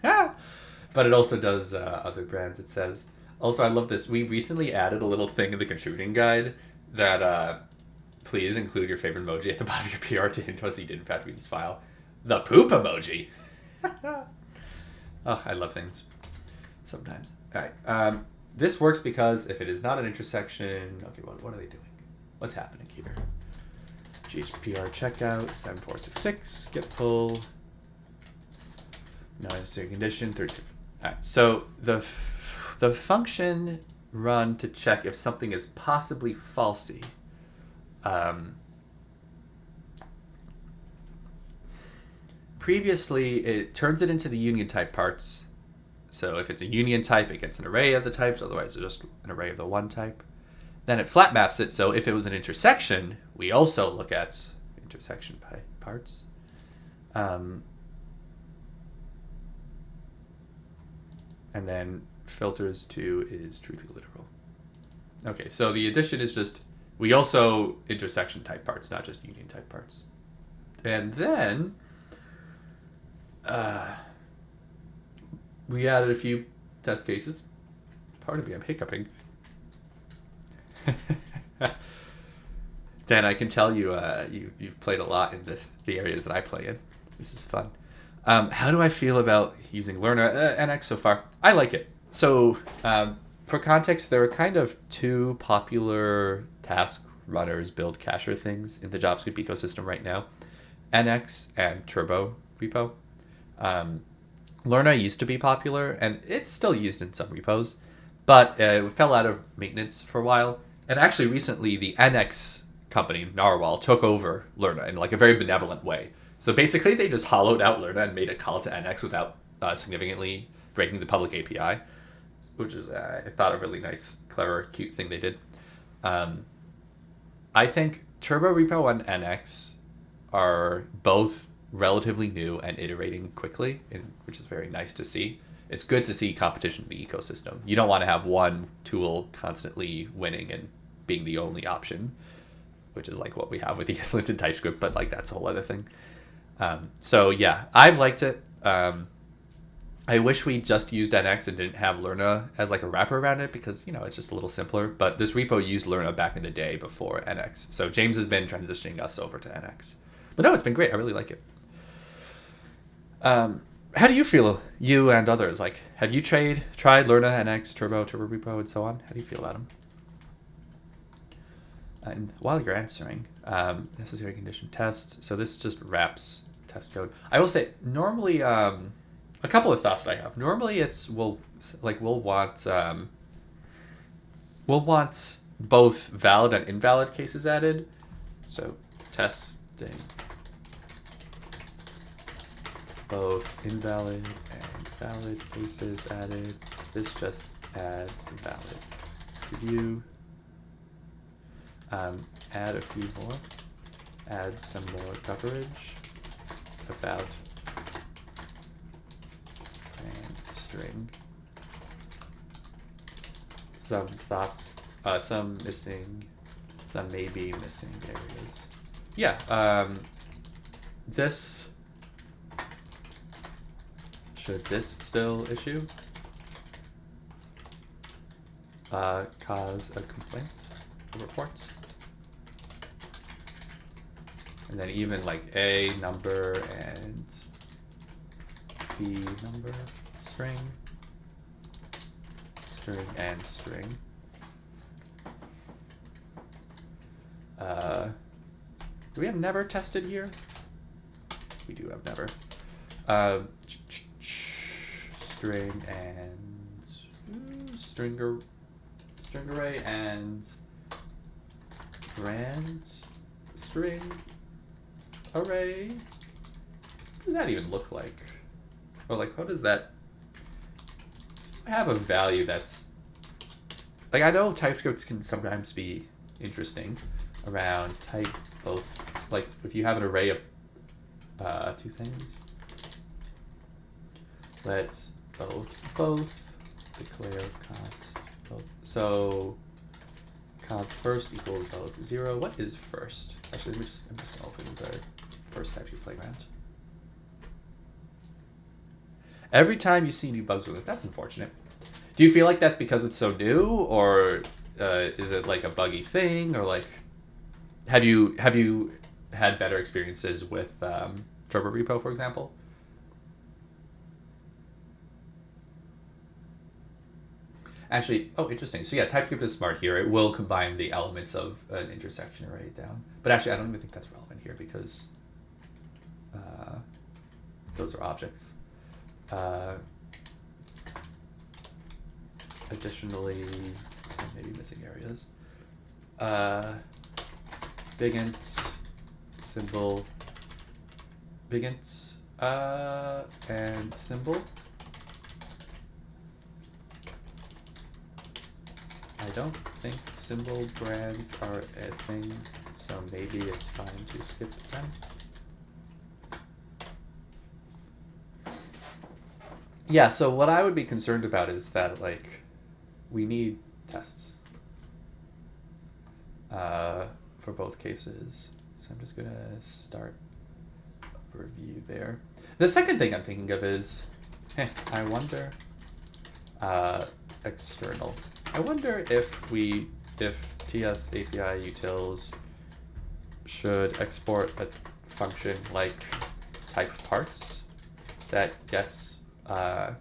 But it also does other brands, it says. Also, I love this. We recently added a little thing in the contributing guide that please include your favorite emoji at the bottom of your PR to hint us you did in fact read this file. The poop emoji. Oh, I love things. Sometimes. All right. This works because if it is not an intersection... Okay, what are they doing? What's happening here? GHPR checkout, 7466, get pull. No necessary condition, 32. All right, so the function run to check if something is possibly falsy. Previously, it turns it into the union type parts. So if it's a union type, it gets an array of the types. Otherwise, it's just an array of the one type. Then it flat maps it. So if it was an intersection, we also look at intersection parts. And then filters to is truth literal. Okay, so the addition is just, we also intersection type parts, not just union type parts. And then we added a few test cases. Pardon me, I'm hiccuping. Dan, I can tell you've played a lot in the areas that I play in. This is fun. How do I feel about using Learner NX so far? I like it. So for context, there are kind of two popular task runners build cacher things in the JavaScript ecosystem right now. NX and Turbo repo. Lerna used to be popular, and it's still used in some repos, but it fell out of maintenance for a while. And actually recently, the NX company, Narwhal, took over Lerna in like a very benevolent way. So basically, they just hollowed out Lerna and made a call to NX without significantly breaking the public API, which is, I thought, a really nice, clever, cute thing they did. I think Turbo Repo and NX are both relatively new and iterating quickly, which is very nice to see. It's good to see competition in the ecosystem. You don't want to have one tool constantly winning and being the only option, which is like what we have with the ESLint and TypeScript, but like that's a whole other thing. So yeah, I've liked it. I wish we just used NX and didn't have Lerna as like a wrapper around it because, you know, it's just a little simpler. But this repo used Lerna back in the day before NX. So James has been transitioning us over to NX. But no, it's been great. I really like it. How do you feel, you and others? Like, have you tried Lerna, NX, Turbo Repo, and so on? How do you feel about them? And while you're answering, necessary condition test. So this just wraps test code. I will say, normally, a couple of thoughts that I have. Normally, we'll want both valid and invalid cases added. So testing both invalid and valid cases added. This just adds valid preview. Add a few more. Add some more coverage about and string. Some thoughts, some missing, some maybe missing areas. Yeah, should this still issue cause a complaint or reports? And then even like A number and B number, string and string. Do we have never tested here? We do have never. String and string array and brand string array. What does that even look like? Or like, how does that have a value that's like, I know TypeScript can sometimes be interesting around type both, like if you have an array of two things, let's both declare const both. So const first equals both 0. What is first? Actually, I'm just gonna open the first TypeScript playground. Every time you see new bugs with it, that's unfortunate. Do you feel like that's because it's so new, or is it like a buggy thing, or like have you had better experiences with Turbo Repo, for example? Actually, oh, interesting. So yeah, TypeScript is smart here. It will combine the elements of an intersection array down. But actually, I don't even think that's relevant here because those are objects. Additionally, some maybe missing areas. Big int, symbol, big int, and symbol. I don't think symbol brands are a thing, so maybe it's fine to skip them. Yeah, so what I would be concerned about is that, like, we need tests for both cases. So I'm just gonna start a review there. The second thing I'm thinking of is, I wonder, external. I wonder if TS API utils should export a function like type parts that gets that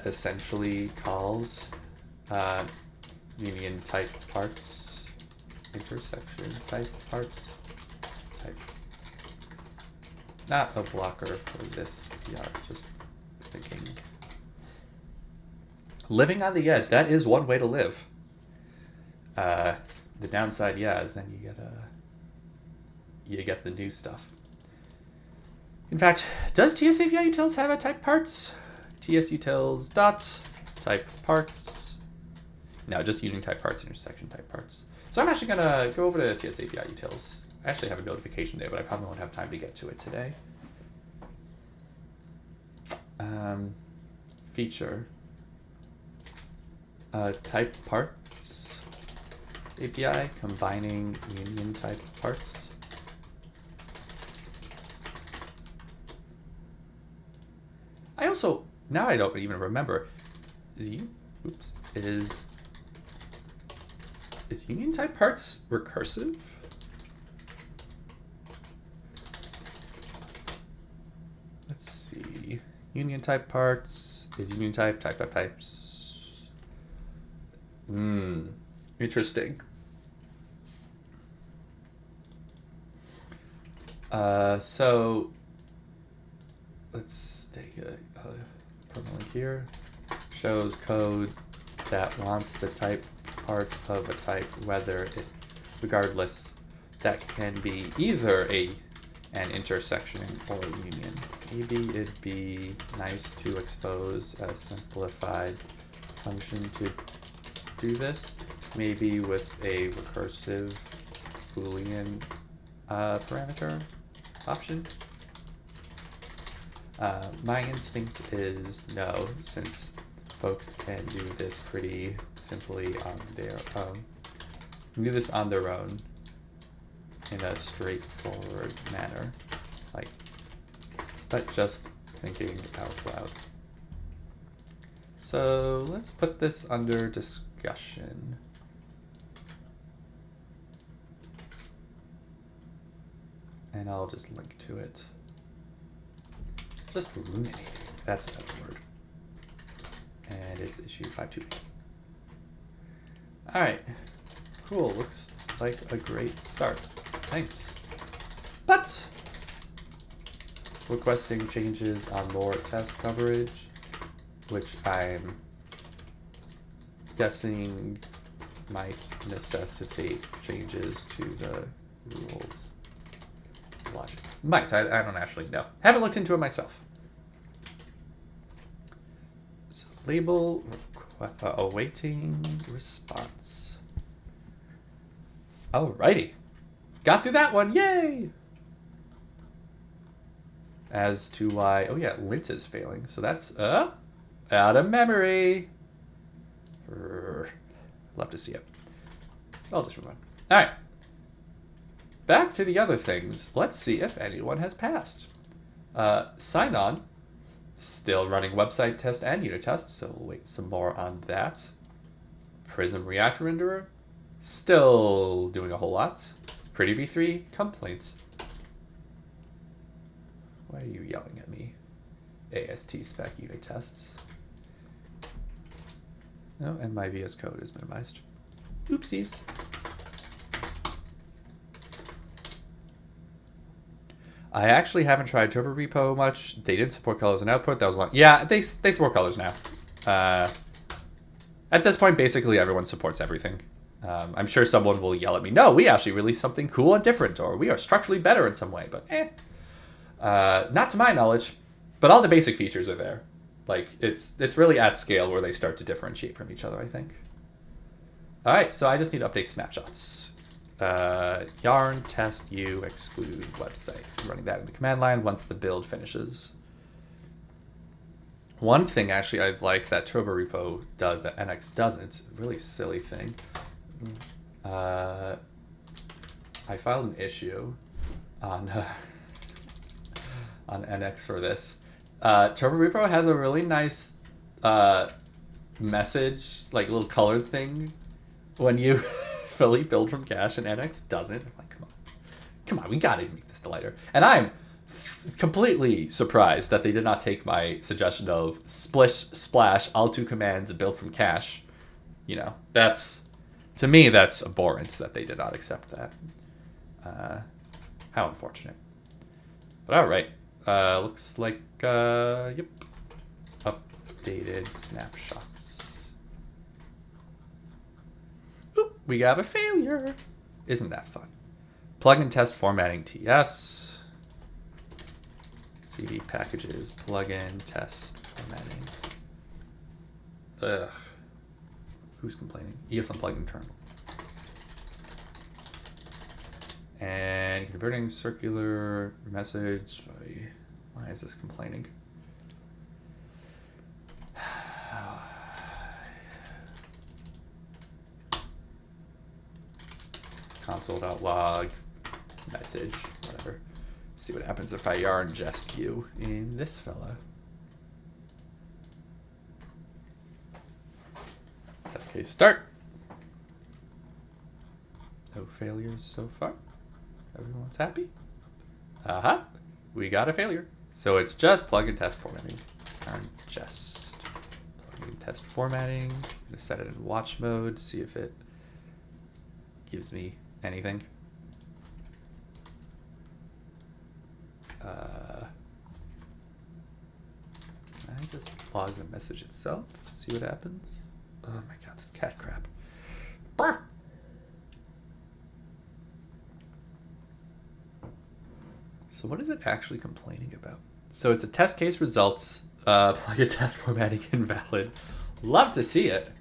essentially calls union type parts, intersection type parts, type. Not a blocker for this PR, just thinking. Living on the edge, that is one way to live. The downside, yeah, is then you get the new stuff. In fact, does TS API utils have a type parts? TS utils dot type parts. No, just union type parts, intersection type parts. So I'm actually gonna go over to TS API utils. I actually have a notification there, but I probably won't have time to get to it today. Feature. Type parts API combining union type parts. I also, now I don't even remember, is union type parts recursive? Let's see. Union type parts is union type types. Interesting. So let's take a permalink here. Shows code that wants the type parts of a type, whether it, regardless, that can be either an intersection or a union. Maybe it'd be nice to expose a simplified function to do this, maybe with a recursive Boolean parameter option. My instinct is no, since folks can do this pretty simply on their own. Do this on their own in a straightforward manner, like, but just thinking out loud. So let's put this under discussion. And I'll just link to it. Just ruminating, that's a better word. And it's issue 528. All right, cool, looks like a great start. Thanks. But requesting changes on more test coverage, which I'm guessing might necessitate changes to the rules. Logic. Might. I don't actually know. Haven't looked into it myself. So label awaiting response. Alrighty. Got through that one. Yay! As to why... Oh, yeah. Lint is failing. So that's... out of memory. Love to see it. I'll just move on. All right. Back to the other things. Let's see if anyone has passed. Sign on. Still running website test and unit test, so we'll wait some more on that. Prism Reactor Renderer. Still doing a whole lot. Pretty v3 complaints. Why are you yelling at me? AST spec unit tests. No, and my VS Code is minimized. Oopsies. I actually haven't tried Turbo Repo much. They did support colors and output. That was long. Yeah, they support colors now. At this point, basically everyone supports everything. I'm sure someone will yell at me, no, we actually released something cool and different, or we are structurally better in some way, but not to my knowledge. But all the basic features are there. Like, it's really at scale where they start to differentiate from each other, I think. All right, so I just need to update snapshots. Yarn test u exclude website. I'm running that in the command line once the build finishes. One thing actually I like that Turbo Repo does that NX doesn't, a really silly thing. I filed an issue on NX for this. Turbo Repo has a really nice message, like little colored thing when you fully build from cache, and NX doesn't. I'm like, come on, we gotta make this lighter. And I'm completely surprised that they did not take my suggestion of splish splash all two commands built from cache. You know, to me that's abhorrent that they did not accept that. How unfortunate. But all right, looks like yep, updated snapshots. Oop, we have a failure. Isn't that fun? Plugin test formatting TS. CD packages, plugin test formatting. Ugh. Who's complaining? ESLint plugin terminal. And converting circular message. Why is this complaining? Console.log message, whatever. See what happens if I yarn jest you in this fella. Test case start. No failures so far. Everyone's happy. Aha, we got a failure. So it's just plugin test formatting. Yarn jest plugin test formatting. I'm gonna set it in watch mode. See if it gives me anything. Can I just log the message itself? See what happens? Oh my god, this cat crap. Brr! So what is it actually complaining about? So it's a test case results, plugin test formatting invalid. Love to see it.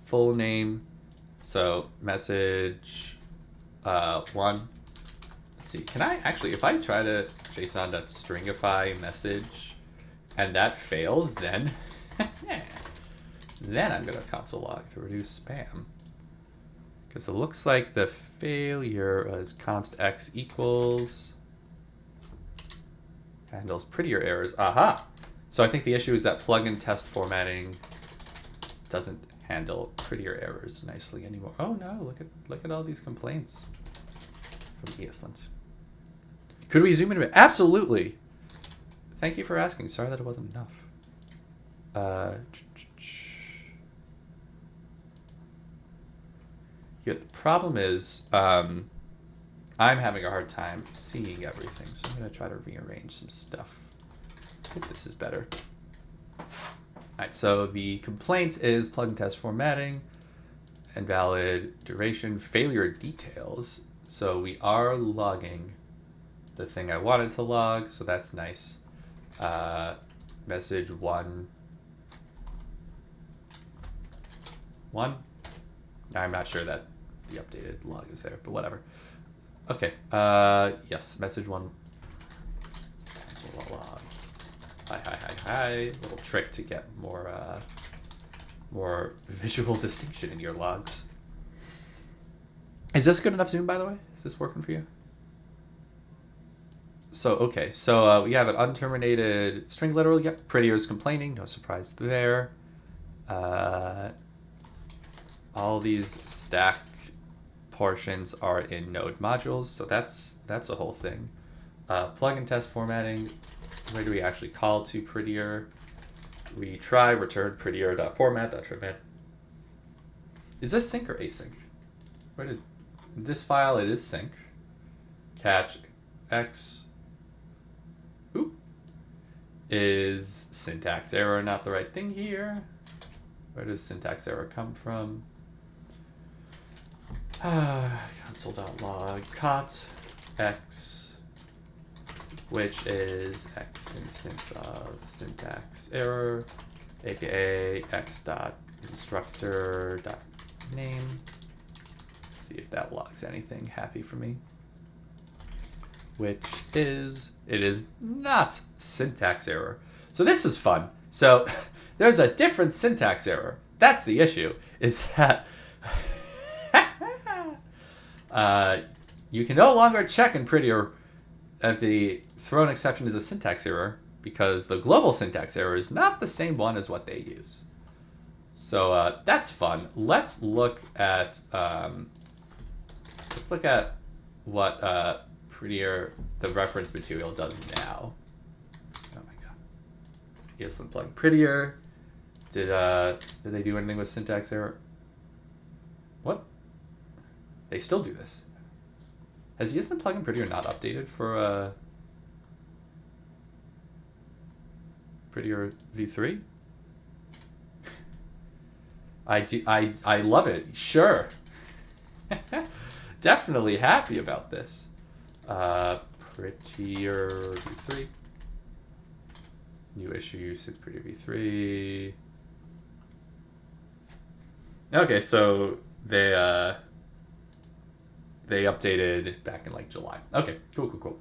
Full name. So message 1. Let's see. Can I actually, if I try to JSON.stringify message and that fails, then then I'm gonna console log to reduce spam. Because it looks like the failure is const x equals handles prettier errors. Aha! So I think the issue is that plugin test formatting doesn't handle prettier errors nicely anymore. Oh no, look at all these complaints from ESLint. Could we zoom in a bit? Absolutely. Thank you for asking. Sorry that it wasn't enough. Yeah, the problem is I'm having a hard time seeing everything, so I'm going to try to rearrange some stuff. I think this is better. right, so the complaint is plugin test formatting, invalid duration, failure details. So we are logging the thing I wanted to log, so that's nice. Message 1. I'm not sure that the updated log is there, but whatever. Okay, yes, message 1. Cancel log. Hi. Little trick to get more visual distinction in your logs. Is this good enough zoom, by the way? Is this working for you? So, okay, so we have an unterminated string literal. Yep, Prettier is complaining. No surprise there. All these stack portions are in node modules, so that's a whole thing. Plugin test formatting. Where do we actually call to Prettier? We try return prettier.format.trim. Is this sync or async? Where did this file? It is sync. Catch x. Ooh. Is syntax error not the right thing here? Where does syntax error come from? Console.log cot x, which is x instance of syntax error, aka x.instructor.name. See if that logs anything happy for me. Which is, it is not syntax error. So this is fun. So there's a different syntax error. That's the issue, is that you can no longer check in Prettier if the thrown exception is a syntax error, because the global syntax error is not the same one as what they use. So that's fun. Let's look at what Prettier, the reference material, does now. Oh my god. ESLint plugin Prettier. Did they do anything with syntax error? What? They still do this. Has ESLint plugin Prettier not updated for Prettier v3? I love it. Sure. Definitely happy about this. Prettier v3. New issue 6 Prettier v3. Okay, so they updated back in like July. Okay, cool.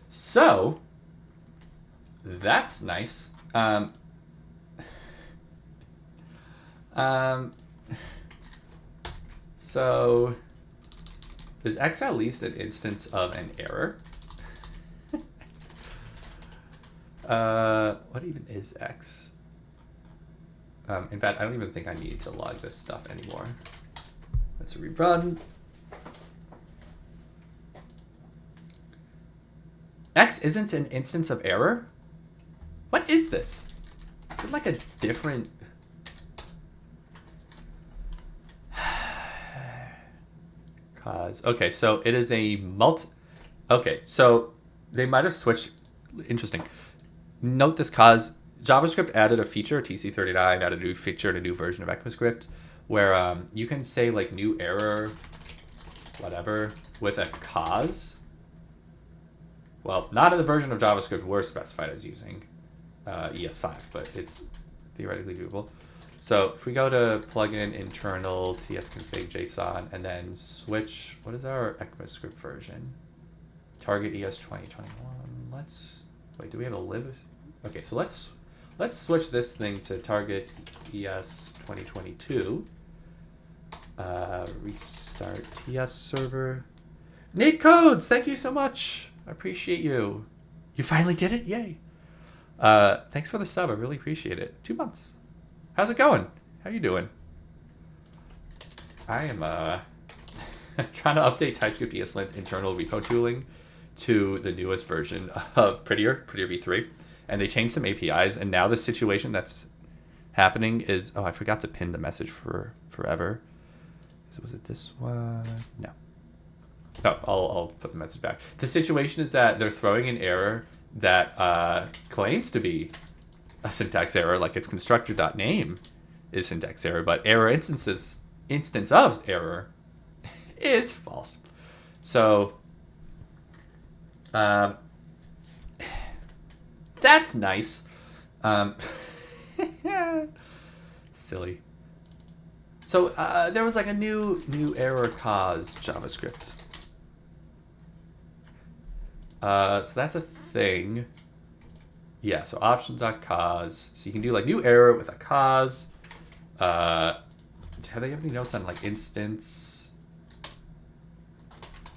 So that's nice. So is X at least an instance of an error? What even is X? In fact, I don't even think I need to log this stuff anymore. Let's rerun. X isn't an instance of error? What is this? Is it like a different... Cause. Okay, so it is a Okay, so they might have switched. Interesting. Note this cause. JavaScript added a feature, TC39 added a new feature in a new version of ECMAScript, where you can say like new error, whatever, with a cause. Well, not in the version of JavaScript we're specified as using ES5, but it's theoretically doable. So if we go to plugin internal tsconfig JSON and then switch, what is our ECMAScript version? Target ES 2021. Wait, do we have a lib? Okay, so let's switch this thing to target ES 2022. Restart TS server. Nate Codes, thank you so much. I appreciate you. You finally did it? Yay. Thanks for the sub. I really appreciate it. 2 months. How's it going? How you doing? I am trying to update typescript-eslint internal repo tooling to the newest version of Prettier v3, and they changed some APIs, and now the situation that's happening is, oh, I forgot to pin the message for forever. So was it this one? No. No, I'll put the message back. The situation is that they're throwing an error that claims to be a syntax error, like its constructor.name is syntax error, but error instance of error is false. So that's nice. Silly. So there was like a new error cause JavaScript. So that's a thing. Yeah, so options.cause. So you can do like new error with a cause. Have they have any notes on like instance?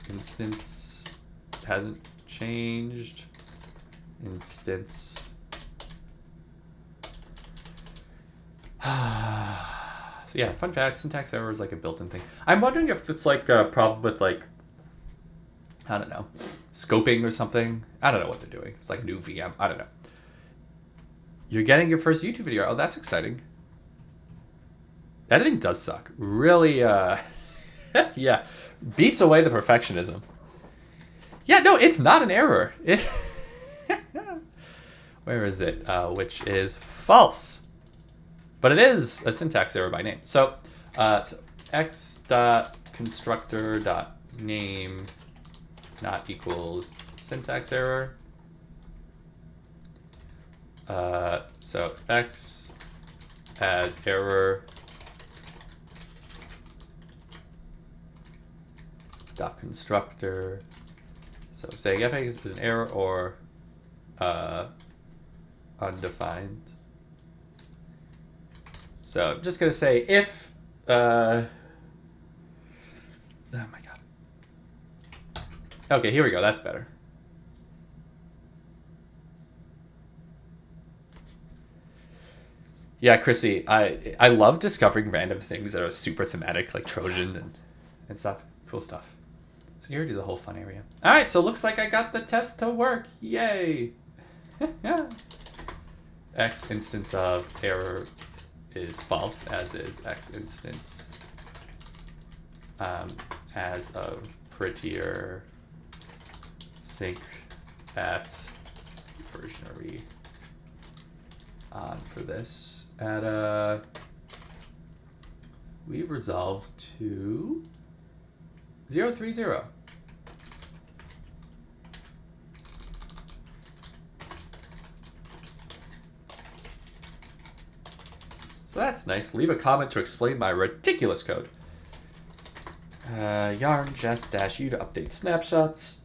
Instance hasn't changed. Instance. So yeah, fun fact, syntax error is like a built-in thing. I'm wondering if it's like a problem with like, I don't know, scoping or something. I don't know what they're doing. It's like new VM. I don't know. You're getting your first YouTube video. Oh, that's exciting. Editing does suck. Really, yeah, beats away the perfectionism. Yeah, no, it's not an error. Where is it? Which is false. But it is a syntax error by name. So, x.constructor.name not equals syntax error. So x as error dot constructor. So saying f is an error or undefined. So I'm just going to say if, oh my God. Okay, here we go. That's better. Yeah, Chrissy, I love discovering random things that are super thematic, like Trojan and stuff. Cool stuff. Security is a whole fun area. All right, so looks like I got the test to work. Yay. X instance of error is false, as is X instance as of prettier sync at versionary on for this. At we've resolved to 030. So that's nice. Leave a comment to explain my ridiculous code. Yarn jest dash u to update snapshots.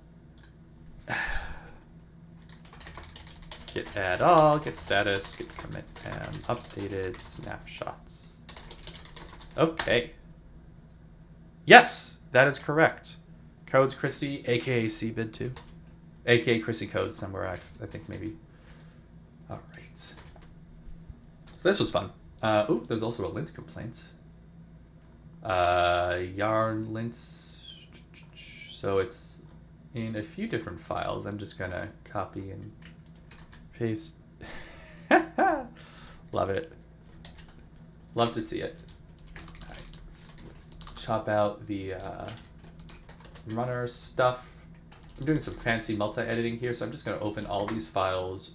Git add all, git status, git commit updated snapshots. Okay. Yes, that is correct. Codes Chrissy, aka cbid2, aka Chrissy Codes somewhere. I think maybe. All right. So this was fun. Ooh, there's also a lint complaint. Yarn lints. So it's in a few different files. I'm just gonna copy and paste. Love it. Love to see it. All right, let's chop out the runner stuff. I'm doing some fancy multi-editing here, so I'm just gonna open all these files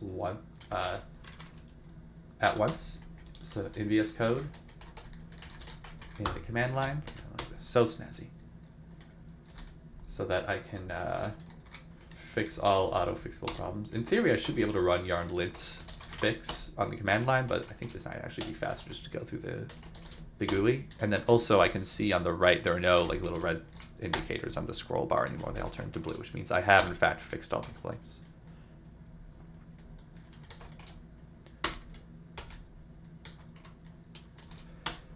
at once. So in VS Code, in the command line, like this, so snazzy. So that I can fix all auto-fixable problems. In theory, I should be able to run yarn lint fix on the command line, but I think this might actually be faster just to go through the GUI. And then also I can see on the right, there are no like little red indicators on the scroll bar anymore. They all turn to blue, which means I have in fact fixed all the complaints.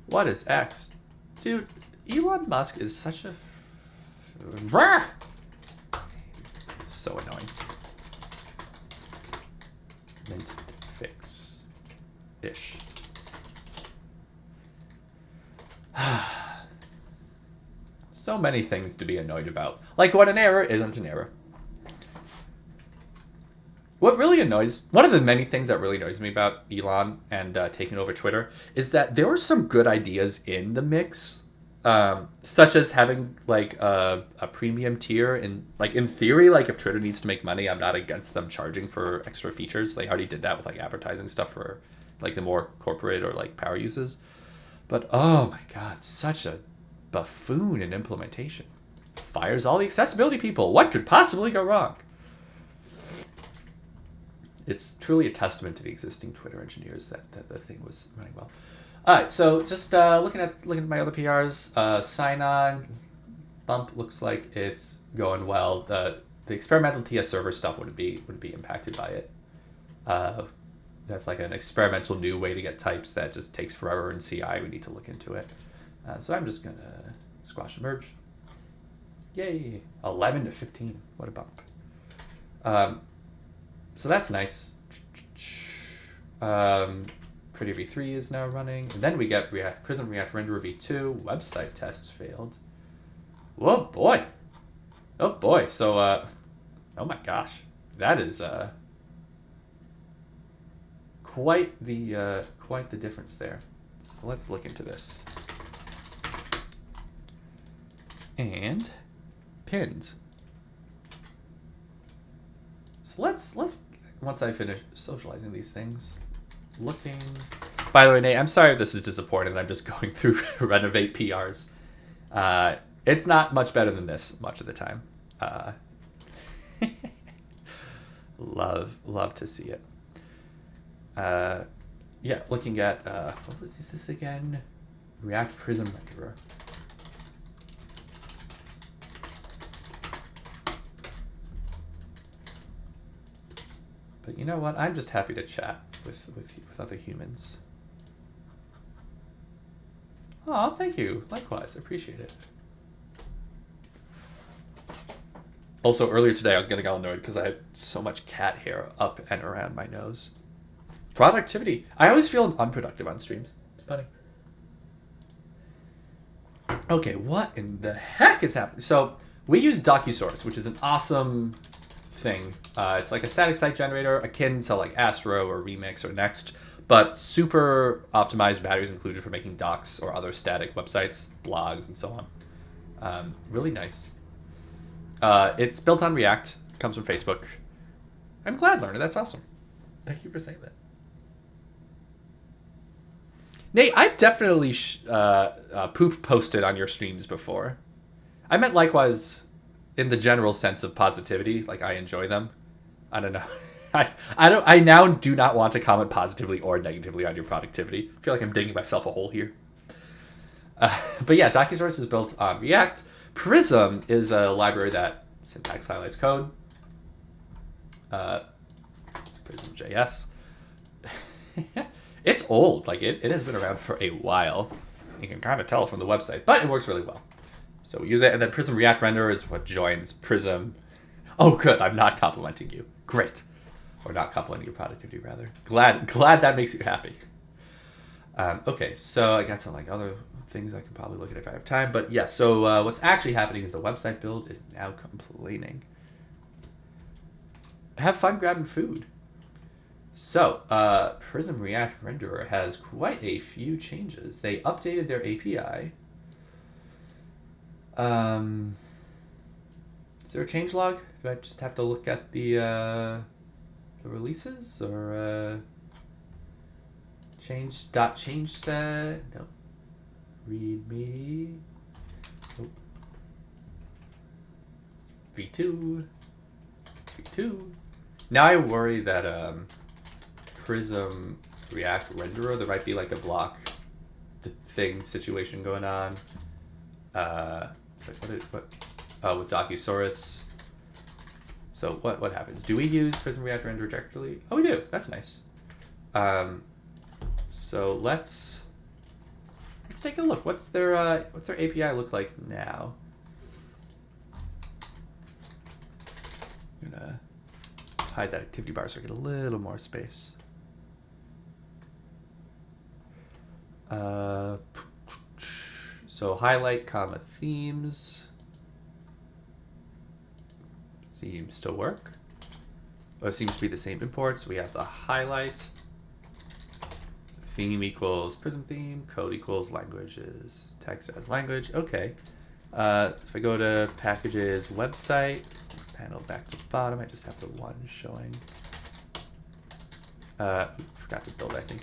What is X? Dude, Elon Musk is such a... He's so annoying. Minced fix. Ish. So many things to be annoyed about. Like what an error isn't an error. What really annoys, one of the many things that really annoys me about Elon and taking over Twitter is that there were some good ideas in the mix. such as having like a premium tier. In theory, like if Twitter needs to make money, I'm not against them charging for extra features. They already did that with like advertising stuff for like the more corporate or like power uses. But oh my god, such a buffoon in implementation. Fires all the accessibility people. What could possibly go wrong? It's truly a testament to the existing Twitter engineers that the thing was running well. All right, so just looking at my other PRs, sign on bump looks like it's going well. The experimental TS server stuff would be impacted by it. That's like an experimental new way to get types that just takes forever in CI. We need to look into it. So I'm just gonna squash and merge. Yay! 11 to 15. What a bump. So that's nice. Pretty V3 is now running. And then we get Prism React Renderer V2. Website tests failed. Whoa, boy. Oh, boy. So, oh my gosh. That is quite the difference there. So let's look into this. And pinned. So let's once I finish socializing these things, looking. By the way, Nate, I'm sorry if this is disappointing. I'm just going through Renovate PRs. It's not much better than this much of the time. Love to see it. Yeah, looking at what was this again? React Prism Renderer. But you know what? I'm just happy to chat with other humans. Oh, thank you. Likewise, I appreciate it. Also, earlier today, I was getting all annoyed because I had so much cat hair up and around my nose. Productivity. I always feel unproductive on streams. It's funny. Okay, what in the heck is happening? So, we use DocuSource, which is an awesome thing. It's like a static site generator akin to like Astro or Remix or Next, but super optimized batteries included for making docs or other static websites, blogs, and so on. Really nice. It's built on React, comes from Facebook. I'm glad, Lerner. That's awesome. Thank you for saying that. Nate, I've definitely poop posted on your streams before. I meant likewise in the general sense of positivity, like I enjoy them. I don't know. I now do not want to comment positively or negatively on your productivity. I feel like I'm digging myself a hole here. But yeah, DocuSource is built on React. Prism is a library that syntax highlights code. Prism.js. It's old. Like it has been around for a while. You can kind of tell from the website, but it works really well. So we use it, and then Prism React Renderer is what joins Prism. Oh, good. I'm not complimenting you. Great. Or not complimenting your productivity, rather. Glad that makes you happy. Okay, so I got some like other things I can probably look at if I have time. But yeah, so what's actually happening is the website build is now complaining. Have fun grabbing food. So, Prism React Renderer has quite a few changes. They updated their API. Is there a changelog? Do I just have to look at the releases or change set? No. Read me. Nope. V2. Now I worry that Prism React Renderer, there might be like a block thing situation going on. With DocuSource. So what happens? Do we use Prism React Renderer directly? Oh, we do. That's nice. So let's take a look. What's their API look like now? I'm gonna hide that activity bar so I get a little more space. So highlight, comma, themes. Seems to work. Oh, it seems to be the same imports. We have the highlight, theme equals prism theme, code equals languages, text as language. Okay. If I go to packages website, panel back to bottom, I just have the one showing. Forgot to build, I think.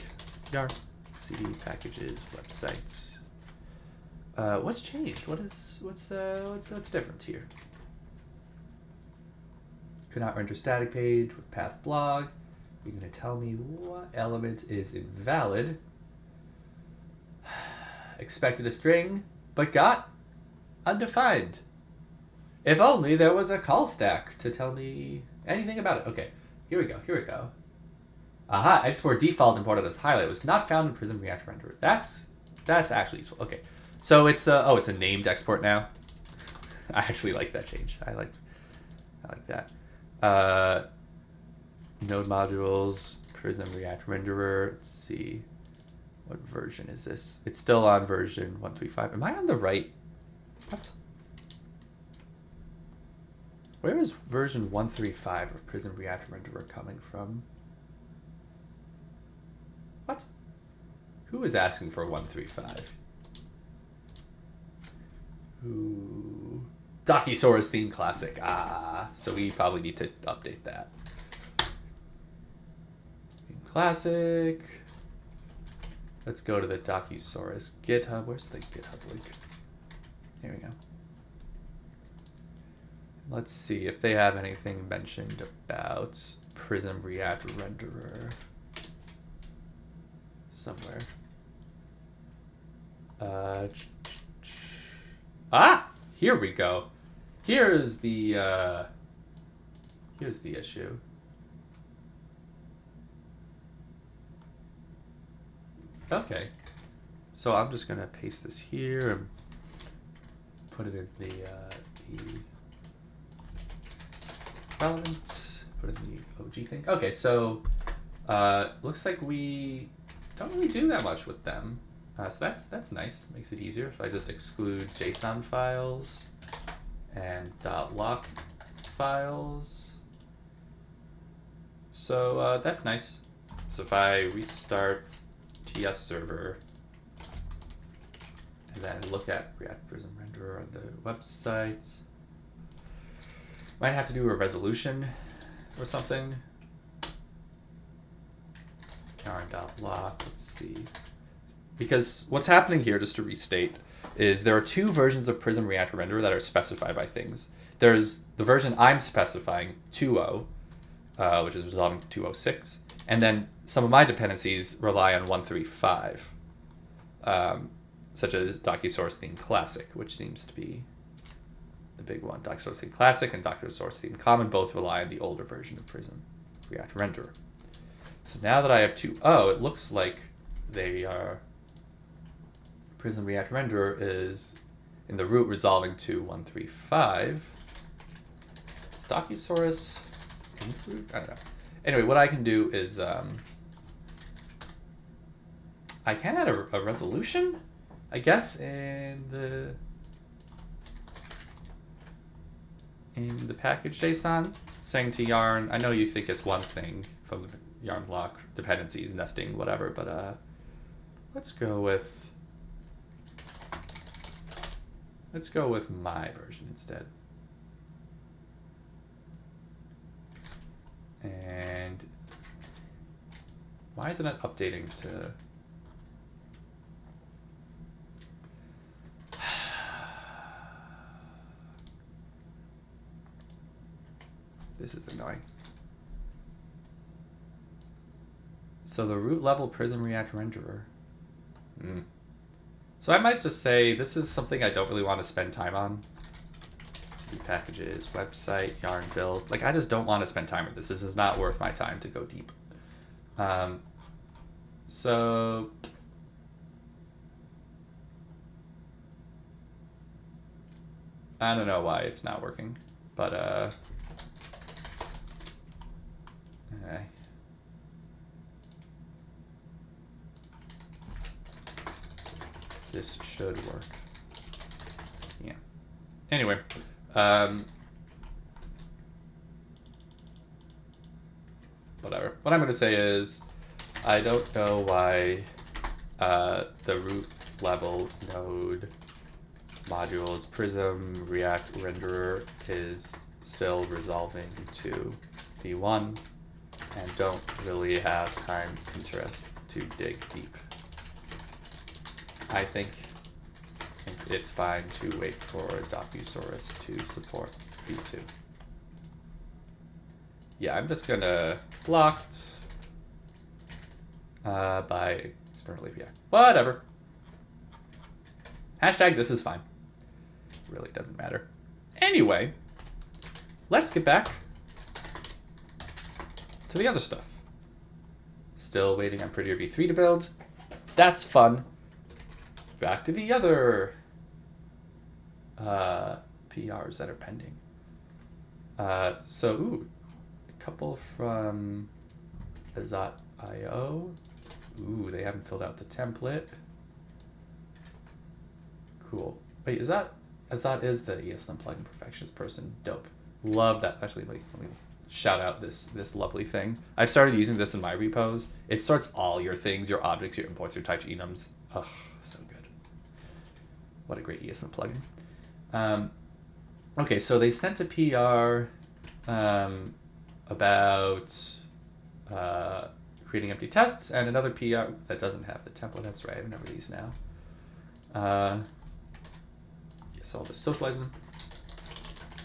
Yarn cd packages websites. What's changed? What's different here? Could not render static page with path blog. You're gonna tell me what element is invalid. Expected a string, but got undefined. If only there was a call stack to tell me anything about it. Okay, here we go. Aha, export default imported as highlight was not found in Prism React Renderer. That's actually useful. Okay, so it's it's a named export now. I actually like that change. I like that. Node modules, Prism React Renderer. Let's see, what version is this? It's still on version 135. Am I on the right? What? Where is version 135 of Prism React Renderer coming from? What? Who is asking for 135? Ooh. Docusaurus theme classic. So we probably need to update that. Theme classic. Let's go to the Docusaurus GitHub. Where's the GitHub link? Here we go. Let's see if they have anything mentioned about Prism React Renderer somewhere. Here we go. Here's the issue. Okay, so I'm just gonna paste this here and put it in the relevant. Put it in the OG thing. Okay, so looks like we don't really do that much with them. So that's nice. Makes it easier if I just exclude JSON files and .lock files. So that's nice. So if I restart TS server and then look at React Prism Renderer on the website, might have to do a resolution or something. Yarn.lock, let's see. Because what's happening here, just to restate, is there are two versions of Prism React Renderer that are specified by things. There's the version I'm specifying, 2.0, which is resolving to 2.06, and then some of my dependencies rely on 1.3.5, such as Docusaurus Theme Classic, which seems to be the big one. Docusaurus Theme Classic and Docusaurus Theme Common both rely on the older version of Prism React Renderer. So now that I have 2.0, it looks like they are... Prism React Renderer is in the root resolving to 1.3.5. Is Docusaurus in the root? I don't know. Anyway, what I can do is I can add a resolution, I guess, in the package JSON, saying to Yarn, I know you think it's one thing from the Yarn block dependencies, nesting, whatever, but let's go with my version instead. And why is it not updating to... This is annoying. So the root level Prism React Renderer. So I might just say this is something I don't really want to spend time on. CD packages, website, yarn build. Like, I just don't want to spend time with this. This is not worth my time to go deep. So I don't know why it's not working, but okay. This should work. Yeah. Anyway, whatever. What I'm going to say is, I don't know why the root level node modules Prism React renderer is still resolving to v1 and don't really have time interest to dig deep. I think it's fine to wait for Docusaurus to support v2. Yeah, I'm just gonna blocked by external API. Whatever. Hashtag this is fine. Really doesn't matter. Anyway, let's get back to the other stuff. Still waiting on Prettier v3 to build. That's fun. Back to the other PRs that are pending. Ooh, a couple from Azot.io. Ooh, they haven't filled out the template. Cool. Wait, Azot is the ESLint plugin perfectionist person. Dope. Love that. Actually, let me shout out this lovely thing. I've started using this in my repos. It sorts all your things, your objects, your imports, your types, your enums. Oh, so good. What a great ESLint plugin. Okay, so they sent a PR about creating empty tests and another PR that doesn't have the template. That's right, I remember these now. So I'll just socialize them.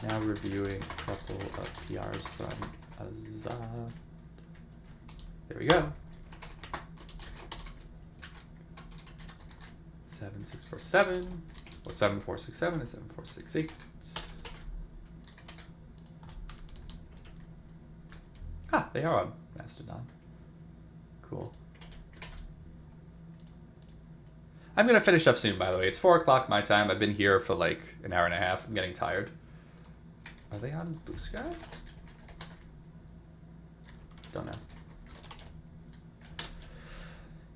Now reviewing a couple of PRs from Azot. There we go. 7647, or 7467 and 7468. Ah, they are on Mastodon. Cool. I'm going to finish up soon, by the way. It's 4 o'clock my time. I've been here for like an hour and a half. I'm getting tired. Are they on Blue Sky? Don't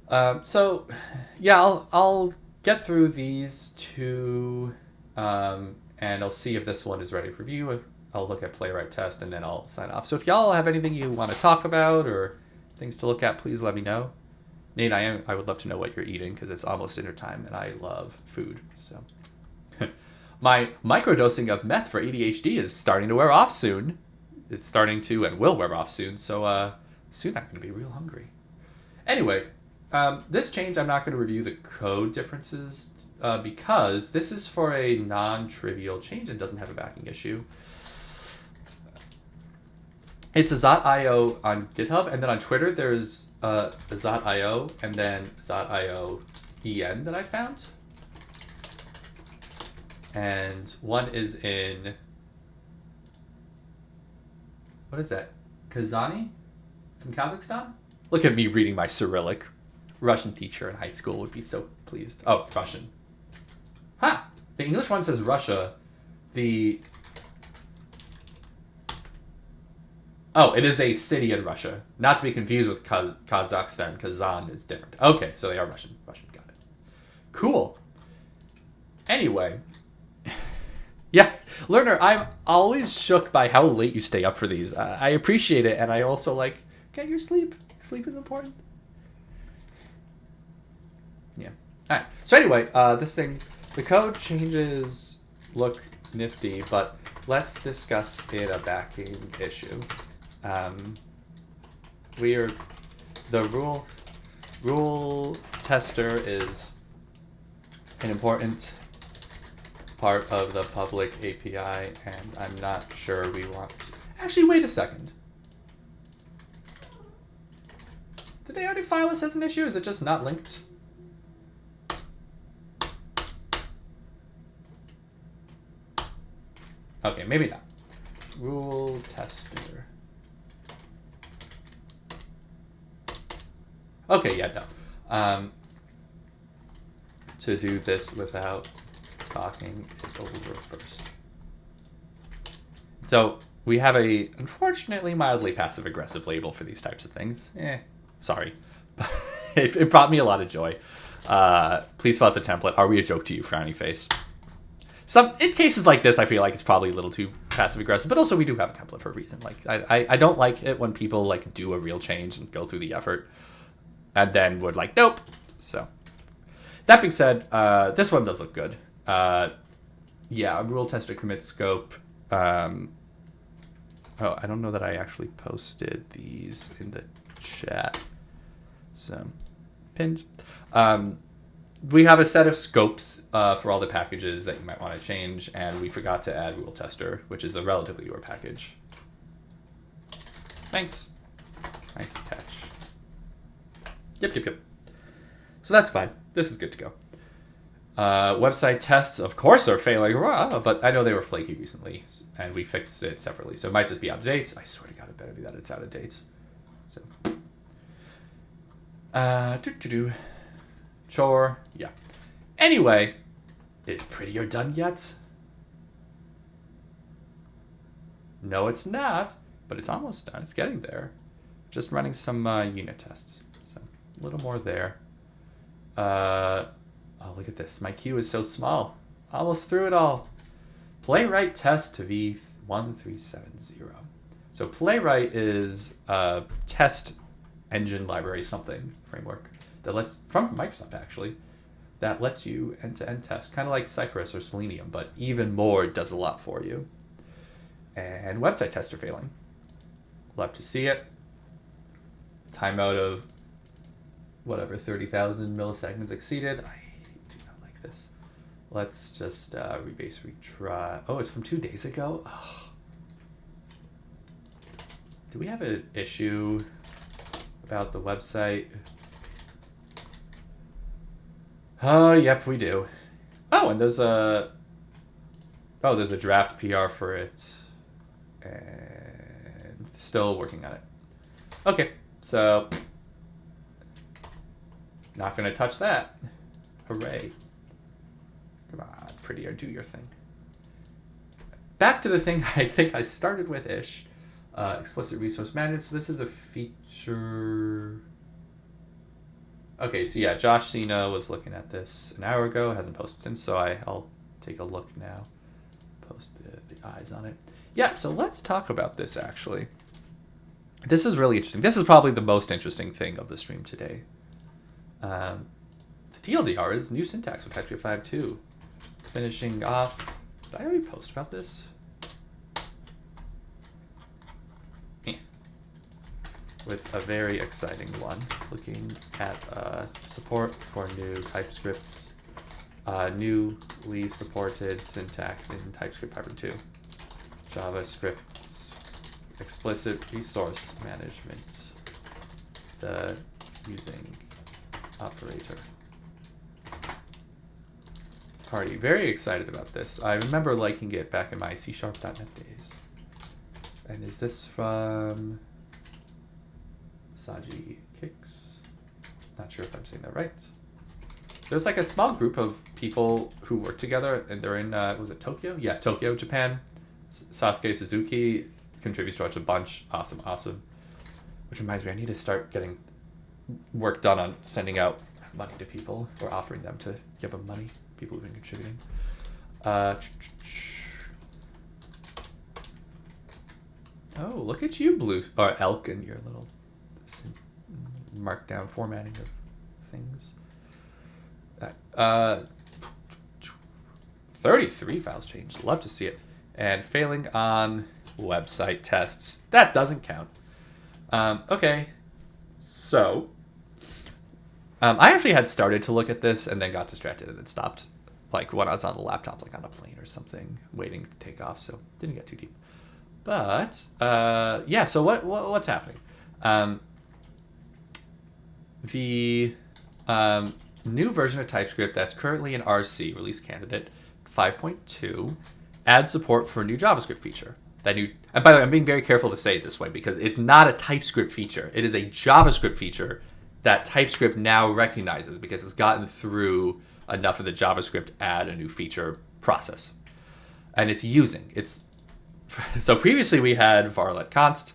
know. So, yeah, I'll get through these two, and I'll see if this one is ready for review. I'll look at playwright test, and then I'll sign off. So if y'all have anything you want to talk about or things to look at, please let me know. Nate, I would love to know what you're eating because it's almost dinner time, and I love food. So my microdosing of meth for ADHD is starting to wear off soon. It's starting to and will wear off soon. So soon I'm going to be real hungry. Anyway, this change I'm not going to review the code differences because this is for a non-trivial change and doesn't have a backing issue. It's Azot.io on GitHub, and then on Twitter there's Azot.io and then Azot.io EN that I found. And one is in, what is that? Kazani from Kazakhstan? Look at me reading my Cyrillic. Russian teacher in high school would be so pleased. Oh, Russian. Ha! The English one says Russia. Oh, it is a city in Russia. Not to be confused with Kazakhstan. Kazan is different. Okay, so they are Russian. Got it. Cool. Anyway. Yeah, Learner, I'm always shook by how late you stay up for these. I appreciate it, and I also get your sleep. Sleep is important. Yeah. All right. So anyway, this thing, the code changes look nifty, but let's discuss it a backing issue. The rule tester is an important part of the public API, and I'm not sure we want to. Actually, wait a second. Did they already file this as an issue? Is it just not linked? Okay, maybe not. Rule tester. Okay, yeah, no. To do this without talking it over first. So we have a, unfortunately, mildly passive-aggressive label for these types of things. Sorry. It brought me a lot of joy. Please fill out the template. Are we a joke to you, frowny face? In cases like this, I feel like it's probably a little too passive-aggressive, but also we do have a template for a reason. I don't like it when people do a real change and go through the effort, and then would nope. So That being said, this one does look good. Yeah, rule tester commit scope. Oh, I don't know that I actually posted these in the chat. So, pinned. We have a set of scopes for all the packages that you might want to change, and we forgot to add rule tester, which is a relatively newer package. Thanks. Nice catch. Yep. So that's fine. This is good to go. Website tests, of course, are failing, but I know they were flaky recently, and we fixed it separately. So it might just be out of date. I swear to God, it better be that it's out of date. So, Sure, yeah. Anyway, is Prettier done yet? No, it's not, but it's almost done. It's getting there. Just running some unit tests. So, a little more there. Oh, look at this. My queue is so small. Almost through it all. Playwright test to v1370. So Playwright is a test engine library something framework that lets, from Microsoft actually, that lets you end-to-end test, kind of like Cypress or Selenium, but even more, it does a lot for you. And website tests are failing. Love to see it. Timeout of whatever, 30,000 milliseconds exceeded. I do not like this. Let's just rebase, retry. Oh, it's from 2 days ago? Oh. Do we have an issue about the website? Oh, yep, we do. Oh, and there's a draft PR for it. And still working on it. Okay, so not going to touch that. Hooray. Come on, Prettier, do your thing. Back to the thing I think I started with-ish. Explicit resource management. So this is a feature. Okay, so yeah, Josh Cena was looking at this an hour ago. Hasn't posted since, so I'll take a look now. Post the eyes on it. Yeah, so let's talk about this actually. This is really interesting. This is probably the most interesting thing of the stream today. The TLDR is new syntax with TypeScript 5.2. Finishing off. Did I already post about this? Yeah. With a very exciting one. Looking at support for new TypeScript, newly supported syntax in TypeScript 5.2. JavaScript's explicit resource management. The using operator. Party. Very excited about this. I remember liking it back in my C#.NET days. And is this from Saji Kicks? Not sure if I'm saying that right. There's like a small group of people who work together, and they're in, was it Tokyo? Yeah, Tokyo, Japan. Sasuke Suzuki contributes to a bunch. Awesome. Which reminds me, I need to start getting work done on sending out money to people or offering them to give them money. People who've been contributing. Oh, look at you, Blue or Elk, and your little markdown formatting of things. 33 files changed. Love to see it. And failing on website tests. That doesn't count. Okay. So, I actually had started to look at this and then got distracted and then stopped. Like when I was on the laptop, like on a plane or something, waiting to take off. So didn't get too deep. But yeah. So what's happening? The new version of TypeScript that's currently in RC, release candidate 5.2, adds support for a new JavaScript feature. And by the way, I'm being very careful to say it this way because it's not a TypeScript feature. It is a JavaScript feature that TypeScript now recognizes because it's gotten through enough of the JavaScript add a new feature process. And it's using. So previously we had var let const,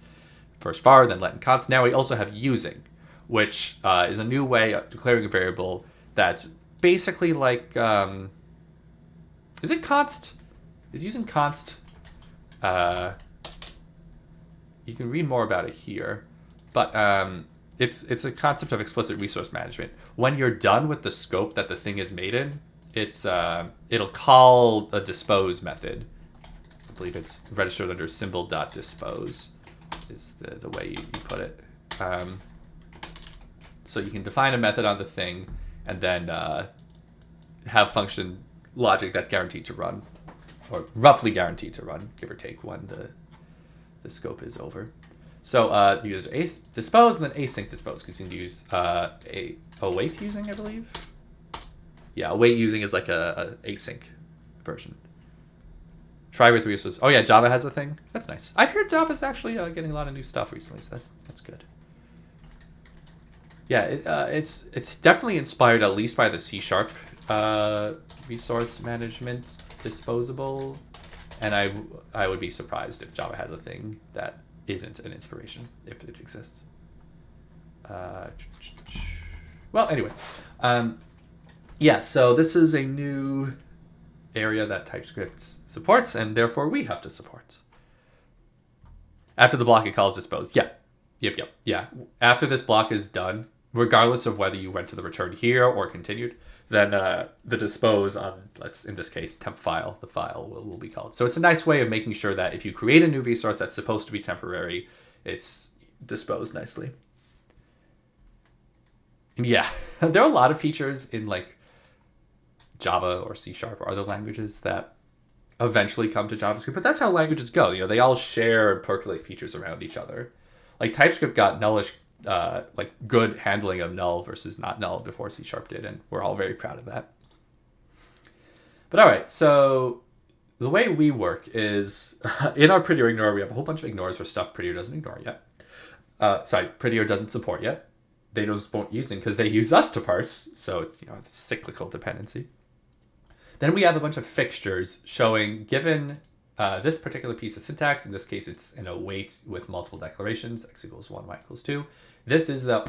first var, then let and const. Now we also have using, which is a new way of declaring a variable that's basically like, is it const? Is using const? You can read more about it here, but it's a concept of explicit resource management. When you're done with the scope that the thing is made in, it'll call a dispose method. I believe it's registered under symbol.dispose is the way you put it. So you can define a method on the thing and then have function logic that's guaranteed to run, or roughly guaranteed to run, give or take, when the scope is over. So the user dispose and then async dispose, because you can use await using, I believe. Yeah, await using is like a async version. Try with resources. Oh yeah, Java has a thing. That's nice. I've heard Java's actually getting a lot of new stuff recently, so that's good. Yeah, it's definitely inspired at least by the C# resource management disposable, and I would be surprised if Java has a thing that isn't an inspiration, if it exists. Well, anyway, yeah. So this is a new area that TypeScript supports, and therefore we have to support. After the block, it calls dispose. Yeah. Yep. Yeah. After this block is done, regardless of whether you went to the return here or continued, then the dispose on, in this case, temp file, the file will be called. So it's a nice way of making sure that if you create a new resource that's supposed to be temporary, it's disposed nicely. And yeah, there are a lot of features in like Java or C# or other languages that eventually come to JavaScript, but that's how languages go. You know, they all share and percolate features around each other. Like TypeScript got nullish, like good handling of null versus not null before C# did, and we're all very proud of that. But all right, so the way we work is in our prettier ignore, we have a whole bunch of ignores for stuff prettier doesn't ignore yet. Prettier doesn't support yet. They don't support using because they use us to parse, so it's, you know, a cyclical dependency. Then we have a bunch of fixtures showing, given this particular piece of syntax, in this case it's an await with multiple declarations, x equals 1, y equals 2. This is a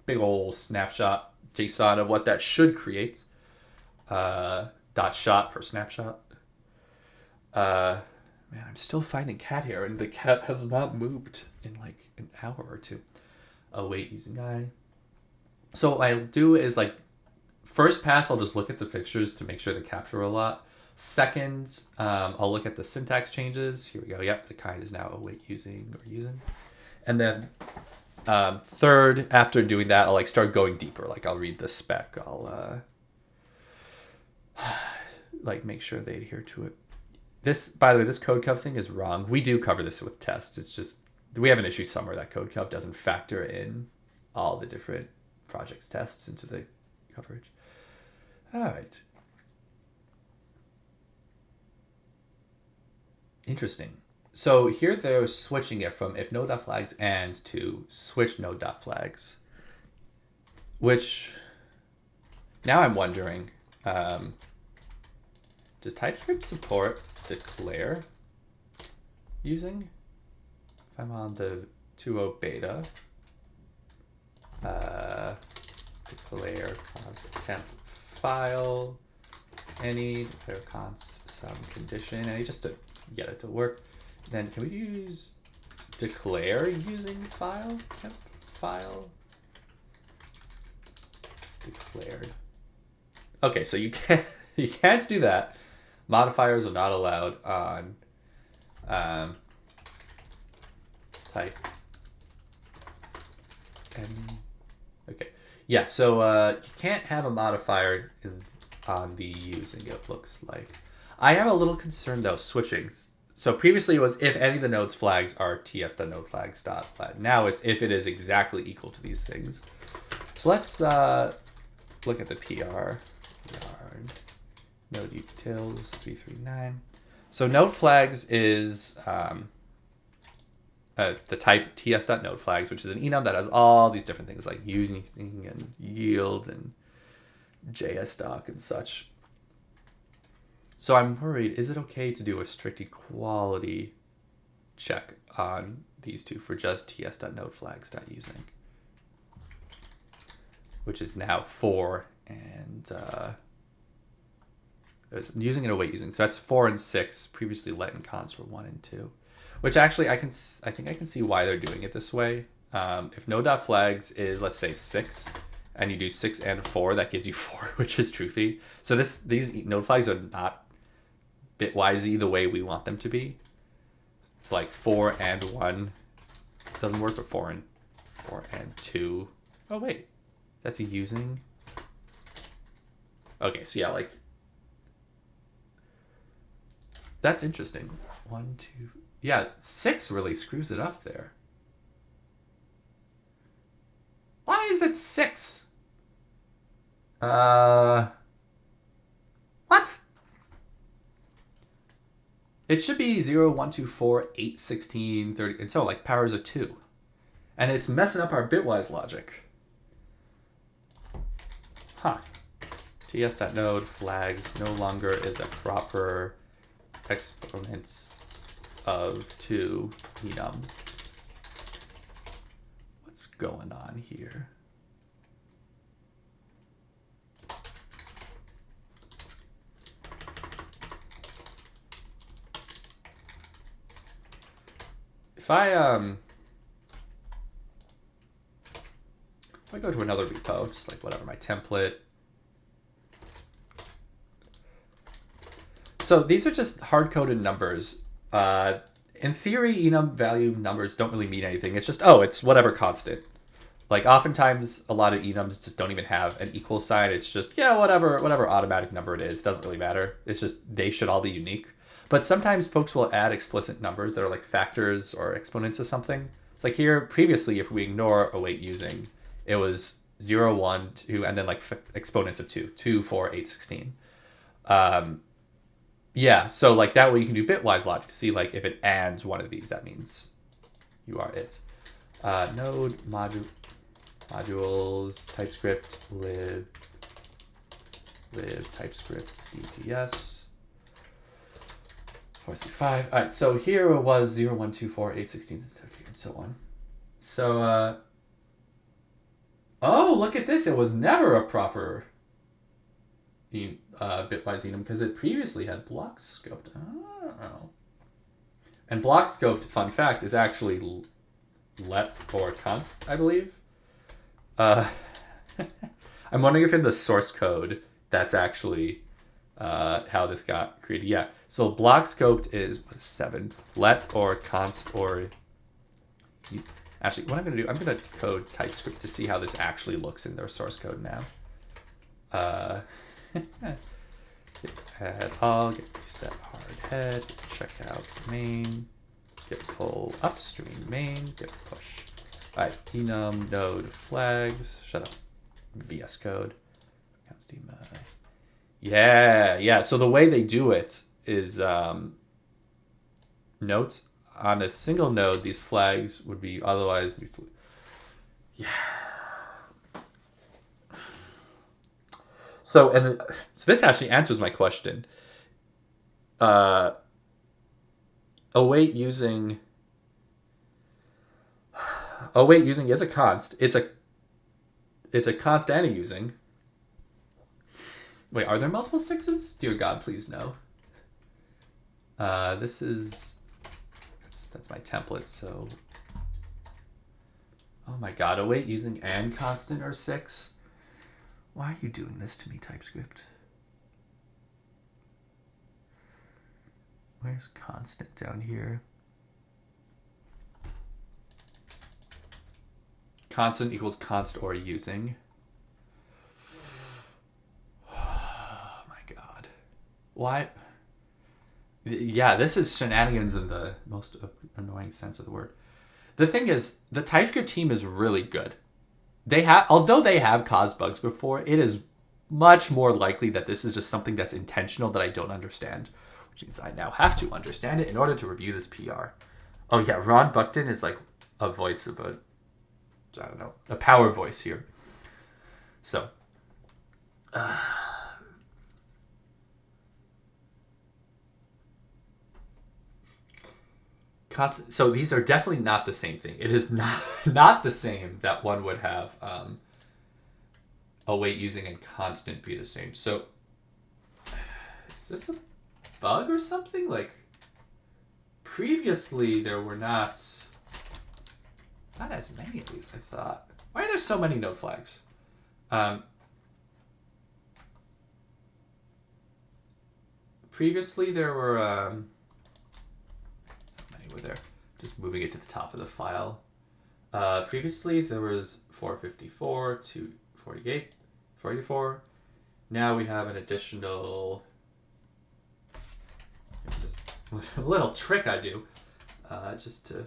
big old snapshot JSON of what that should create. Dot shot for snapshot. Man, I'm still finding cat hair, and the cat has not moved in like an hour or two. Await using I. So what I'll do is like, first pass, I'll just look at the fixtures to make sure they capture a lot. Second, I'll look at the syntax changes. Here we go. Yep, the kind is now await using or using. And then third, after doing that, I'll like start going deeper. Like I'll read the spec. I'll like make sure they adhere to it. This, by the way, this code cov thing is wrong. We do cover this with tests. It's just we have an issue somewhere that code cov doesn't factor in all the different projects tests into the coverage. All right. Interesting. So here they're switching it from if node.flags and to switch node.flags, which now I'm wondering, does TypeScript support declare using? If I'm on the 2.0 beta, declare const temp file, any declare const some condition, and just to get it to work. Then can we use declare using file, temp file, declared. Okay, so you can't do that. Modifiers are not allowed on type. Okay, yeah. So you can't have a modifier on the using. It looks like. I have a little concern though switching. So previously it was if any of the nodes flags are ts.nodeflags.flag. Now it's if it is exactly equal to these things. So let's look at the PR. Yard. Node utils 339. So node flags is the type ts.nodeflags, which is an enum that has all these different things like using and yield and JSDoc and such. So I'm worried, is it okay to do a strict equality check on these two for just ts.nodeflags.using, which is now 4 and using and await using. So that's 4 and 6. Previously let and const were 1 and 2, which actually I think I can see why they're doing it this way. If no.flags is, let's say, 6, and you do 6 and 4, that gives you 4, which is truthy. So these node flags are not bitwisey the way we want them to be. It's like 4 and 1 doesn't work, but 4 and 2. Oh wait, that's a using. Okay, so yeah, like that's interesting. 1, 2. Yeah, 6 really screws it up there. Why is it 6? What? It should be 0, 1, 2, 4, 8, 16, 30, and so like powers of 2. And it's messing up our bitwise logic. Huh. ts.node flags no longer is a proper exponents of 2 enum. What's going on here? If I go to another repo, just like whatever, my template. So these are just hard-coded numbers. In theory, enum value numbers don't really mean anything. It's just, oh, it's whatever constant. Like oftentimes a lot of enums just don't even have an equal sign. It's just, yeah, whatever automatic number it is. It doesn't really matter. It's just they should all be unique. But sometimes folks will add explicit numbers that are like factors or exponents of something. It's like here previously, if we ignore await using, it was 0, 1, 2, and then like exponents of 2, 2, 4, 8, 16. Yeah, so like that way you can do bitwise logic to see like if it ands one of these, that means you are it. Node modules TypeScript lib TypeScript DTS 465. All right, so here it was 0, 1, 2, 4, 8, 16, 30, and so on. So oh, look at this! It was never a proper bitwise enum because it previously had block scoped. Oh. And block scoped, fun fact, is actually let or const, I believe. I'm wondering if in the source code that's actually how this got created. Yeah. So block scoped is 7. Let or const or. Actually, what I'm going to do, I'm going to code TypeScript to see how this actually looks in their source code now. Add all, get reset hard head, check out main, get pull upstream main, get push. Alright, enum node flags, shut up, VS code. Yeah, so the way they do it is notes on a single node, these flags would be otherwise be yeah. So this actually answers my question. Await using is a const. It's a const and a using. Wait, are there multiple 6s? Dear God, please no. This is that's my template. So, oh my God, await using and constant are 6. Why are you doing this to me, TypeScript? Where's constant down here? Constant equals const or using. Oh my God. Why? Yeah, this is shenanigans in the most annoying sense of the word. The thing is, the TypeScript team is really good. Although they have caused bugs before, it is much more likely that this is just something that's intentional that I don't understand, which means I now have to understand it in order to review this PR. Oh yeah, Ron Buckton is like a voice of a power voice here. So, so these are definitely not the same thing. It is not the same that one would have await using and constant be the same. So is this a bug or something? Like previously there were not. not as many of these, I thought. Why are there so many node flags? Previously, there were... how many were there? Just moving it to the top of the file. Previously, there was 454, 248, 484. Now we have an additional... Just a little trick I do. Just to...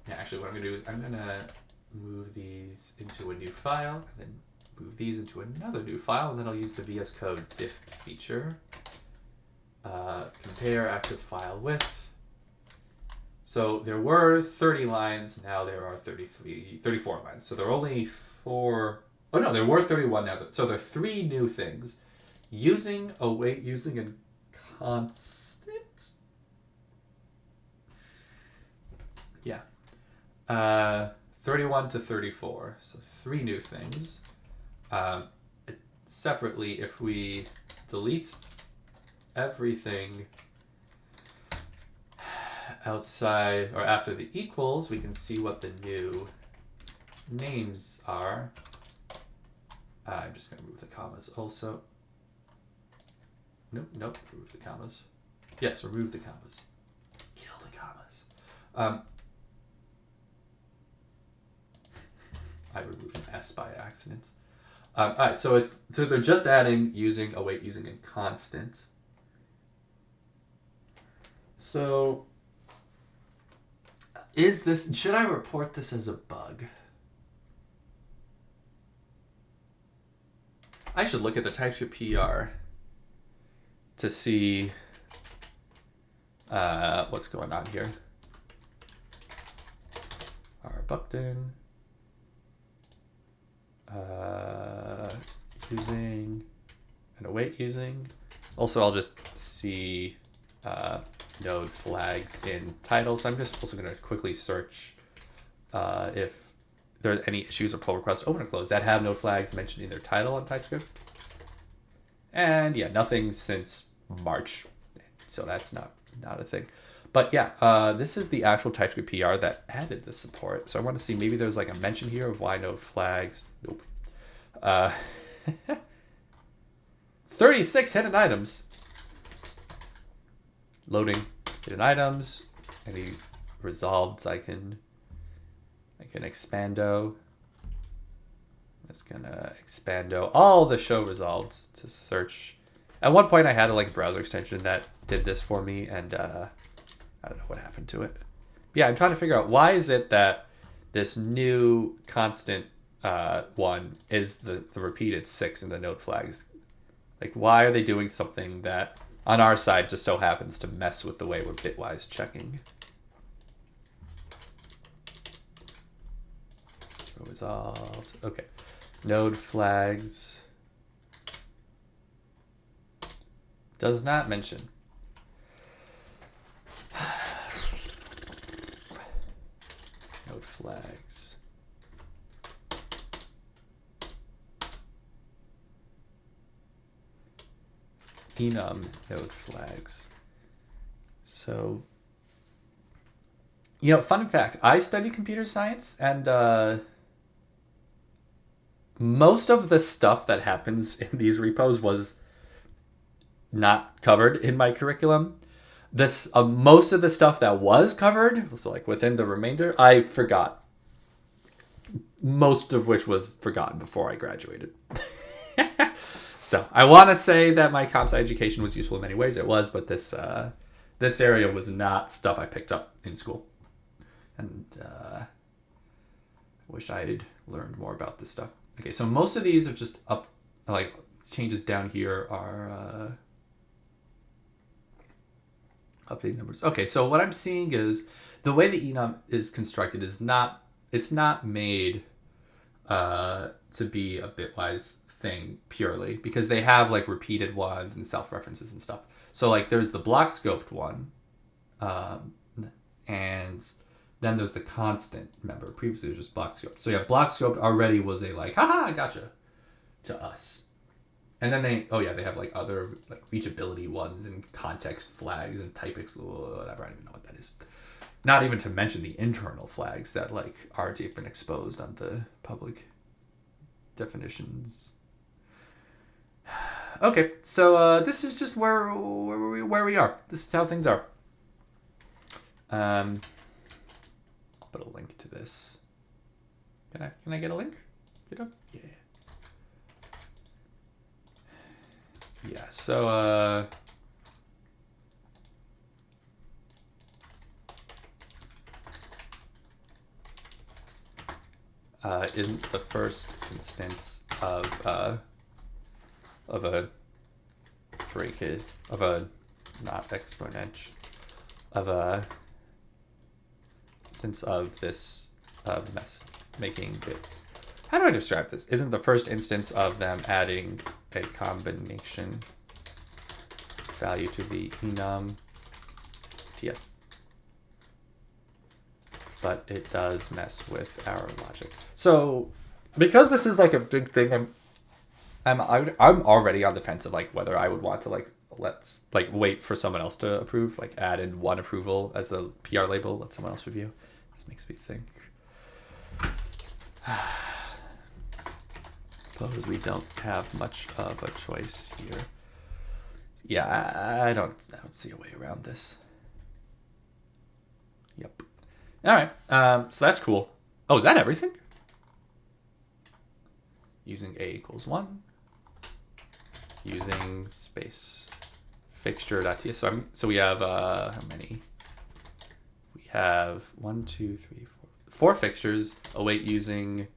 Yeah, actually what I'm going to do is I'm going to move these into a new file, and then move these into another new file, and then I'll use the VS Code diff feature. Compare active file width. So there were 30 lines, now there are 34 lines. So there are only 4... Oh no, there were 31 now. So there are 3 new things. Using a constant? Yeah. 31 to 34. So 3 new things. Separately, if we delete everything outside or after the equals, we can see what the new names are. I'm just going to remove the commas also. Nope, remove the commas. Yes, remove the commas. Kill the commas. I removed an S by accident. All right, so they're just adding using a constant. So should I report this as a bug? I should look at the TypeScript PR to see what's going on here. R. Buckton. Using and await using. Also, I'll just see node flags in title. So I'm just also going to quickly search if there are any issues or pull requests open and close that have node flags mentioned in their title on TypeScript. And yeah, nothing since March. So that's not a thing. But yeah, this is the actual TypeScript PR that added the support. So I want to see maybe there's like a mention here of why node flags. Nope. 36 hidden items. Loading hidden items. Any resolveds I can expando. I'm just gonna expando all the show resolveds to search. At one point I had a browser extension that did this for me, and I don't know what happened to it. Yeah, I'm trying to figure out why is it that this new constant one is the repeated 6 in the node flags. Why are they doing something that on our side just so happens to mess with the way we're bitwise checking? Resolved. Okay. Node flags. Does not mention. Node flags. Enum node flags. So, fun fact, I study computer science, and most of the stuff that happens in these repos was not covered in my curriculum. Most of the stuff that was covered, so within the remainder, I forgot. Most of which was forgotten before I graduated. So I want to say that my comp sci education was useful in many ways. It was, but this area was not stuff I picked up in school. And I wish I had learned more about this stuff. Okay, so most of these are just up, changes down here are update numbers. Okay, so what I'm seeing is the way the enum is constructed is it's not made to be a bitwise thing purely, because they have repeated ones and self-references and stuff. So there's the block scoped one, and then there's the constant. Remember, previously it was just block scoped. So yeah, block scoped already was a haha, I gotcha to us. And then they have other reachability ones and context flags and type whatever. I don't even know what that is. Not even to mention the internal flags that like aren't even exposed on the public definitions. Okay, so this is just where we are. This is how things are. I'll put a link to this. Can I get a link? Get up? Yeah. Yeah. So isn't the first instance of a breakage of a not exponent of a instance of this mess making bit. How do I describe this? Isn't the first instance of them adding a combination value to the enum TF? But it does mess with our logic. So because this is like a big thing, I'm already on the fence of like whether I would want to like let's like wait for someone else to approve, like add in one approval as the PR label, let someone else review. This makes me think. Suppose we don't have much of a choice here. Yeah, I don't see a way around this. Yep. All right. So that's cool. Oh, is that everything? Using a equals 1. Using space fixture.ts. So we have how many? We have 1, 2, 3, 4 fixtures. Await using.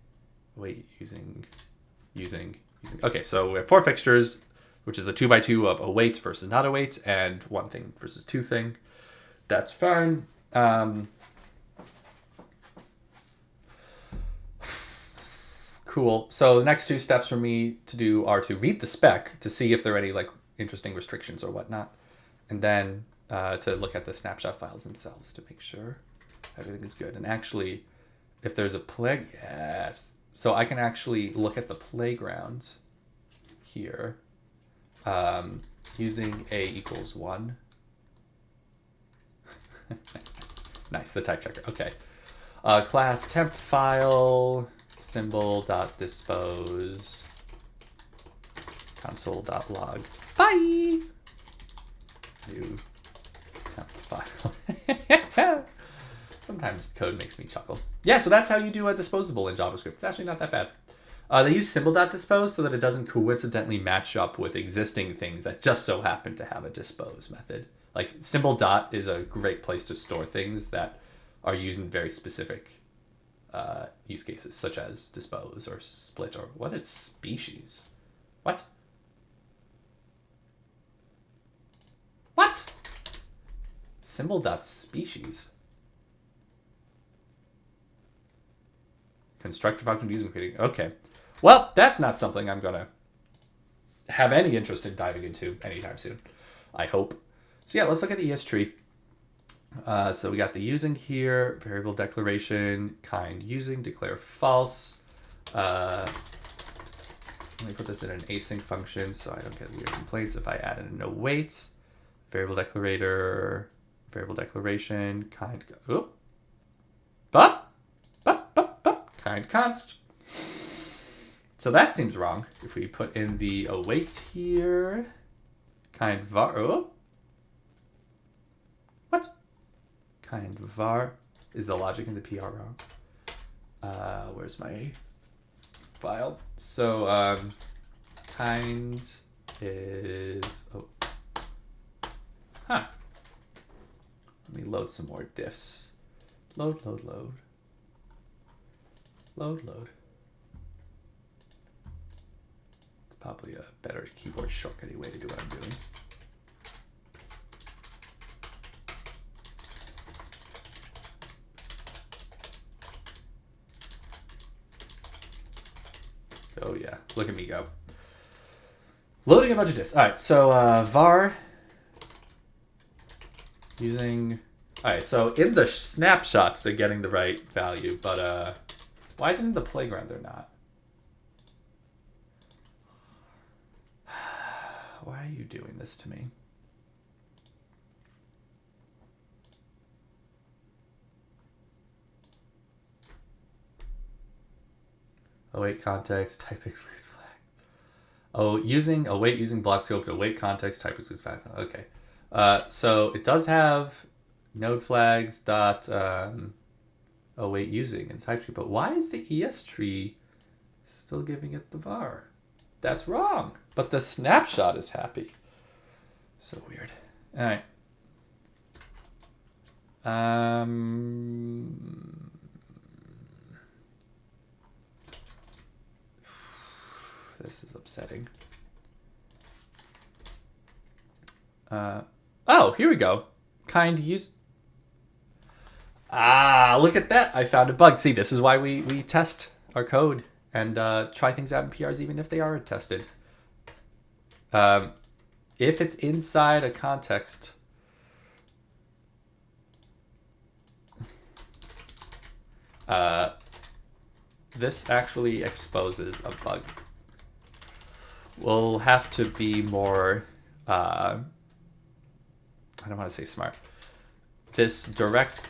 Okay, so we have 4 fixtures, which is a 2x2 of await versus not await, and 1 thing versus 2 thing. That's fine. Cool. So the next 2 steps for me to do are to read the spec to see if there are any like interesting restrictions or whatnot, and then to look at the snapshot files themselves to make sure everything is good. And actually, if there's a yes. So I can actually look at the playground here using a equals 1. Nice, the type checker. Okay. Class temp file symbol.dispose console.log. Bye! New temp file. Sometimes code makes me chuckle. Yeah, so that's how you do a disposable in JavaScript. It's actually not that bad. They use symbol.dispose so that it doesn't coincidentally match up with existing things that just so happen to have a dispose method. Like symbol dot is a great place to store things that are used in very specific use cases, such as dispose or split or what is species? What? What? Symbol.species. Constructor function using creating. Okay. Well, that's not something I'm going to have any interest in diving into anytime soon. I hope. So yeah, let's look at the ES tree. So we got the using here, variable declaration, kind using, declare false. Let me put this in an async function so I don't get weird complaints if I add in a no wait. Variable declarator, variable declaration, kind. Oh. Kind const. So that seems wrong. If we put in the await here, kind var. Oh. What? Kind var. Is the logic in the PR wrong? Where's my file? So kind is. Oh. Huh. Let me load some more diffs. Load. It's probably a better keyboard shortcutty way to do what I'm doing. Oh yeah, look at me go. Loading a bunch of diffs. All right, so var using. All right, so in the snapshots they're getting the right value, but why isn't in the playground they're not? Why are you doing this to me? await context, type excludes flag. Oh, await using block scope to await context, type excludes flags. Okay. So it does have node flags dot await using in TypeScript, but why is the ES tree still giving it the var? That's wrong. But the snapshot is happy. So weird. All right. This is upsetting. Oh, here we go. Kind use. Ah, look at that. I found a bug. See, this is why we test our code and try things out in PRs even if they aren't tested. If it's inside a context, this actually exposes a bug. We'll have to be more, I don't want to say smart. This direct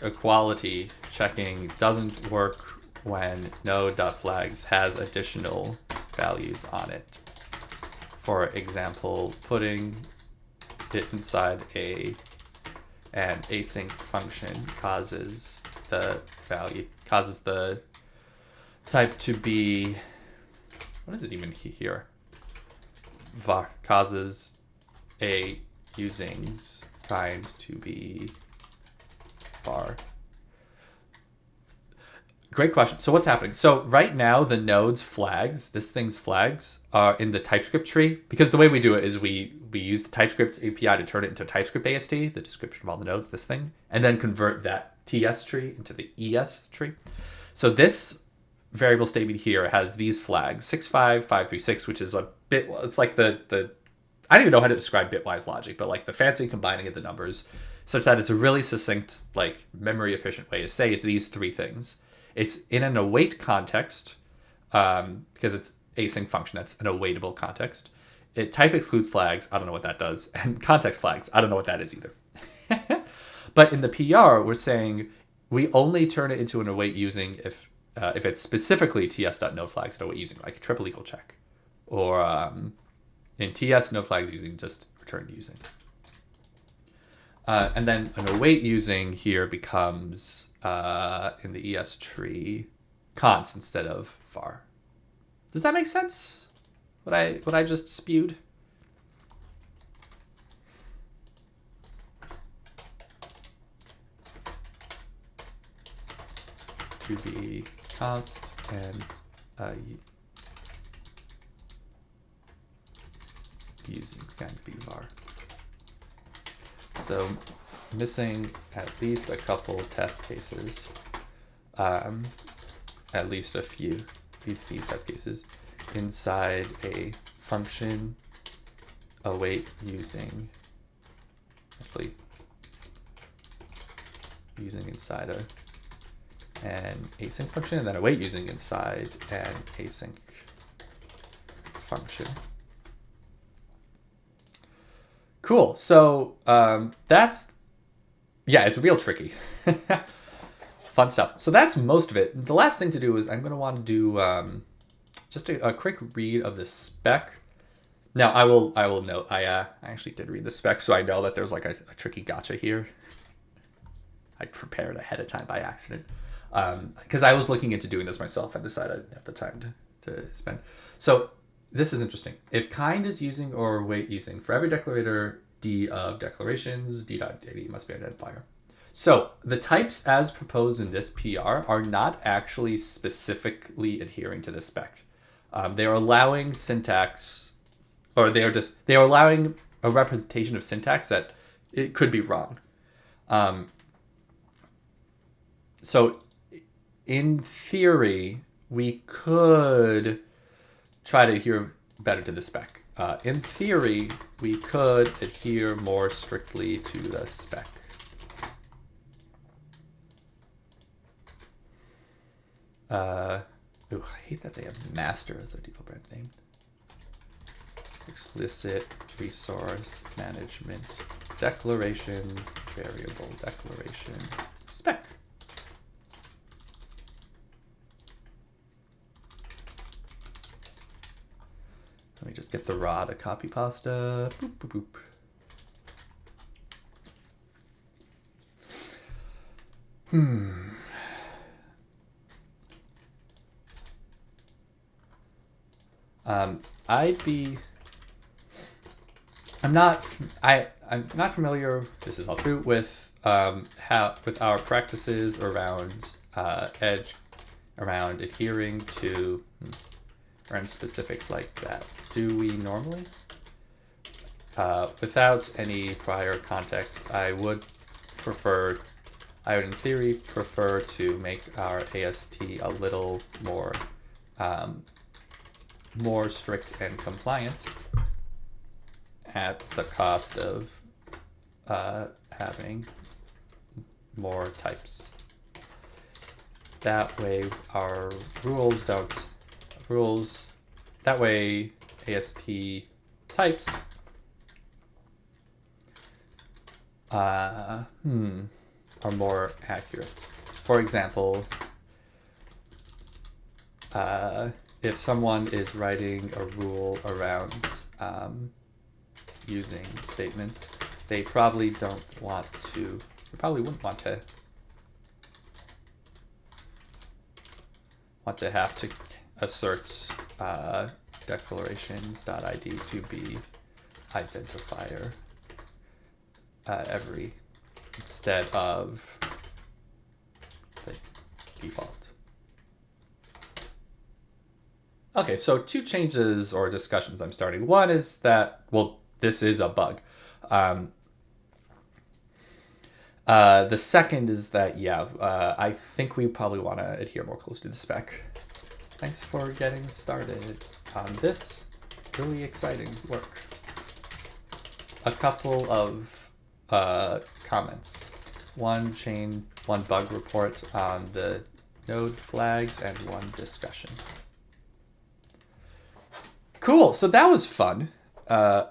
equality checking doesn't work when node.flags has additional values on it. For example, putting it inside an async function causes the type to be, what is it even here? Var causes a using's kind to be var. Great question. So what's happening? So right now the node's flags, this thing's flags, are in the TypeScript tree, because the way we do it is we use the TypeScript API to turn it into TypeScript AST, the description of all the nodes, this thing, and then convert that TS tree into the ES tree. So this variable statement here has these flags, 65536, which is a bit, it's like the I don't even know how to describe bitwise logic, but like the fancy combining of the numbers, such that it's a really succinct, like memory efficient way to say it's these three things. It's in an await context, because it's async function, that's an awaitable context. It type excludes flags, I don't know what that does, and context flags, I don't know what that is either. But in the PR, we're saying we only turn it into an await using if it's specifically ts.nodeflags and await using, like a triple equal check. Or in TS, no flags using, just return using. And then an await using here becomes, in the ES tree, const instead of var. Does that make sense? What I just spewed? To be const and using can be var. So missing at least a couple test cases, at least a few, these test cases, inside a function await using, actually using inside an async function, and then await using inside an async function. Cool. So that's, yeah, it's real tricky. Fun stuff. So that's most of it. The last thing to do is I'm going to want to do just a quick read of the spec. Now I will note I actually did read the spec, so I know that there's like a tricky gotcha here. I prepared ahead of time by accident because I was looking into doing this myself and decided I didn't have the time to spend. So this is interesting. If kind is using or await using, for every declarator D of declarations, D.id must be an identifier. So the types as proposed in this PR are not actually specifically adhering to the spec. They are allowing syntax, or they are allowing a representation of syntax that it could be wrong. So in theory, we could try to adhere better to the spec. In theory, we could adhere more strictly to the spec. I hate that they have master as their default brand name. Explicit resource management declarations, variable declaration, spec. just get the raw to copy pasta. Boop, boop, boop. I'm not familiar. This is all true with with our practices around edge, around adhering to around specifics like that. Do we normally? Without any prior context, I would in theory prefer to make our AST a little more more strict and compliant at the cost of having more types. That way our that way AST types are more accurate. For example, if someone is writing a rule around using statements, they probably wouldn't want to have to assert declarations.id to be identifier instead of the default. Okay, so two changes or discussions I'm starting. One is that, well, this is a bug. The second is that, I think we probably want to adhere more closely to the spec. Thanks for getting started on this really exciting work. A couple of comments. One bug report on the node flags, and one discussion. Cool, so that was fun. Oh,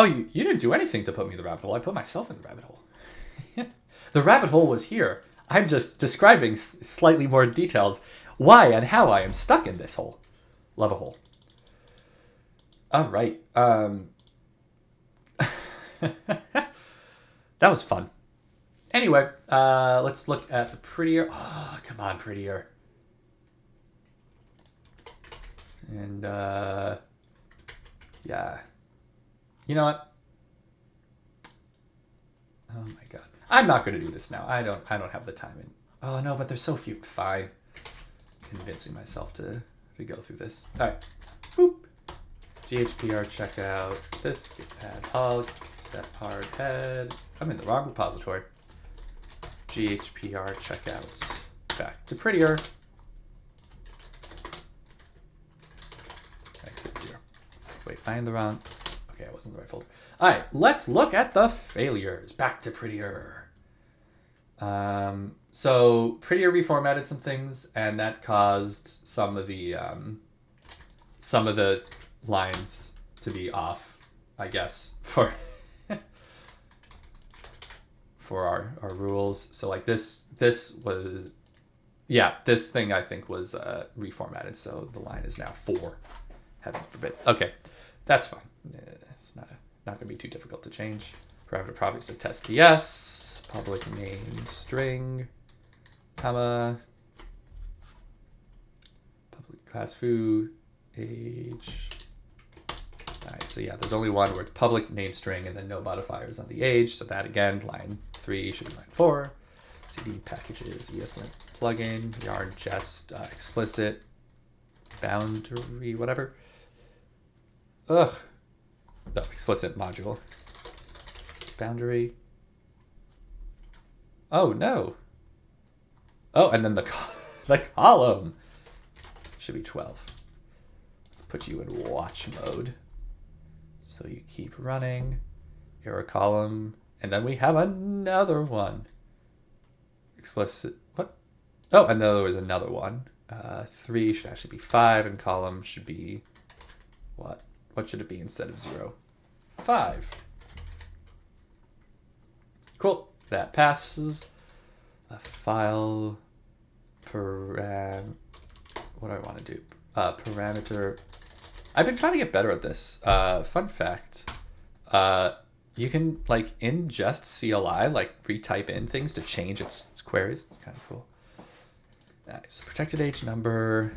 you didn't do anything to put me in the rabbit hole. I put myself in the rabbit hole. The rabbit hole was here. I'm just describing slightly more details why and how I am stuck in this hole. Love a hole. All right. That was fun. Anyway, let's look at the prettier. Oh, come on, prettier. And yeah. You know what? Oh my god. I'm not going to do this now. I don't have the time. Oh no, but there's so few. Fine. Convincing myself to go through this. All right. Boop. GHPR checkout. This add hug. Set hard head. I'm in the wrong repository. GHPR checkout. Back to prettier. Exit 0. Wait, am I in the wrong? Okay, I wasn't in the right folder. All right, let's look at the failures. Back to prettier. So prettier reformatted some things, and that caused some of the lines to be off, I guess, for our rules. So like this was, this thing I think was reformatted. So the line is now 4. Heaven forbid. Okay, that's fine. It's not going to be too difficult to change. Parameter properties of test TS, public name string, comma, public class foo, age. All right, so there's only one where it's public name string and then no modifiers on the age. So that again, line 3 should be line 4. CD packages, ESLint plugin, yarn jest, explicit, boundary, whatever. Ugh. No, explicit module. Boundary. Oh, no. Oh, and then the column should be 12. Let's put you in watch mode. So you keep running. Error column. And then we have another one. Explicit. What? Oh, and then there was another one. 3 should actually be 5, and column should be what? What should it be instead of 0? 5. Cool. That passes. A file what do I want to do? Parameter I've been trying to get better at this. Fun fact. You can like in just CLI like retype in things to change its queries. It's kind of cool. So protected age number.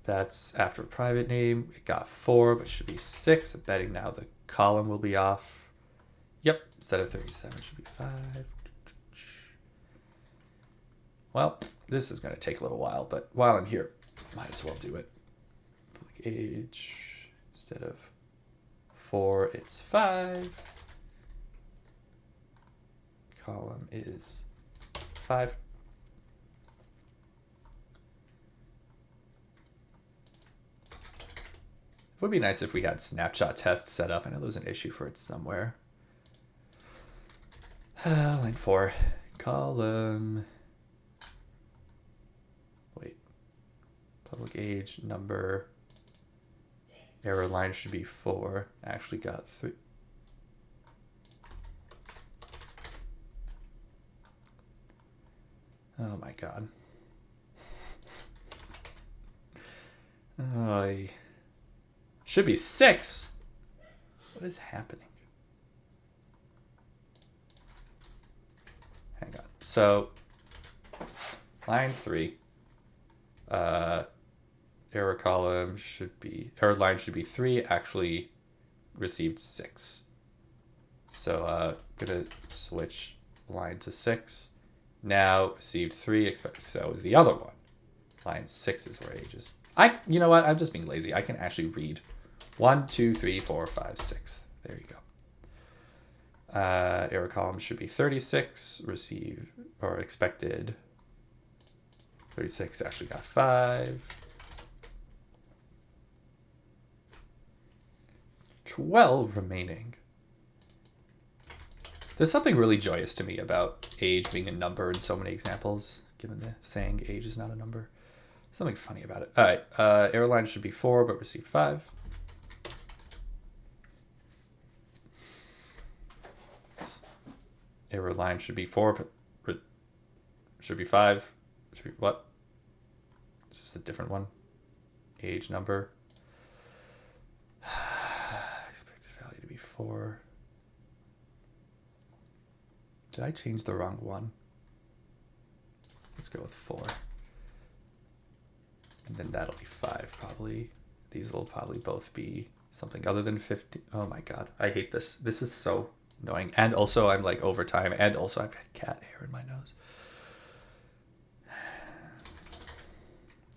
That's after a private name. It got 4, but should be 6. I'm betting now the column will be off. Yep, instead of 37, it should be 5. Well, this is going to take a little while, but while I'm here, might as well do it. Public age, instead of 4, it's 5. Column is 5. It would be nice if we had snapshot tests set up. I know there's an issue for it somewhere. Line 4, column. Wait. Public age, number. Error line should be 4. Actually got 3. Oh my god. Oh, should be 6. What is happening? Hang on. So, line 3. Error column should be, error line should be 3. Actually received 6. So, gonna switch line to 6. Now received 3. Expected. So is the other one. Line 6 is where age is. You know what? I'm just being lazy. I can actually read 1, 2, 3, 4, 5, 6. There you go. Error column should be 36. Received or expected 36. Actually got 5. 12 remaining. There's something really joyous to me about age being a number in so many examples, given the saying age is not a number. Something funny about it. All right, error line should be 4, but received 5. Error line should be 4, but should be 5. Should be what? It's just a different one. Age number. Expected value to be 4. Did I change the wrong one? Let's go with 4. And then that'll be 5 probably. These will probably both be something other than 50. Oh my god, I hate this. This is so annoying. And also I'm like over time, and also I've had cat hair in my nose.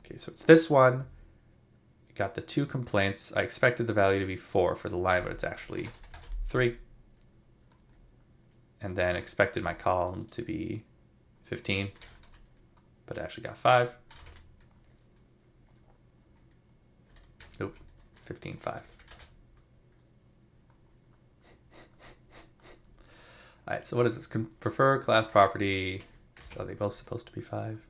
Okay, so it's this one. Got the 2 complaints. I expected the value to be 4 for the line, but it's actually 3. And then expected my column to be 15, but I actually got 5. Nope, 15, 5. All right, so what is this? Prefer class property. Are they both supposed to be 5?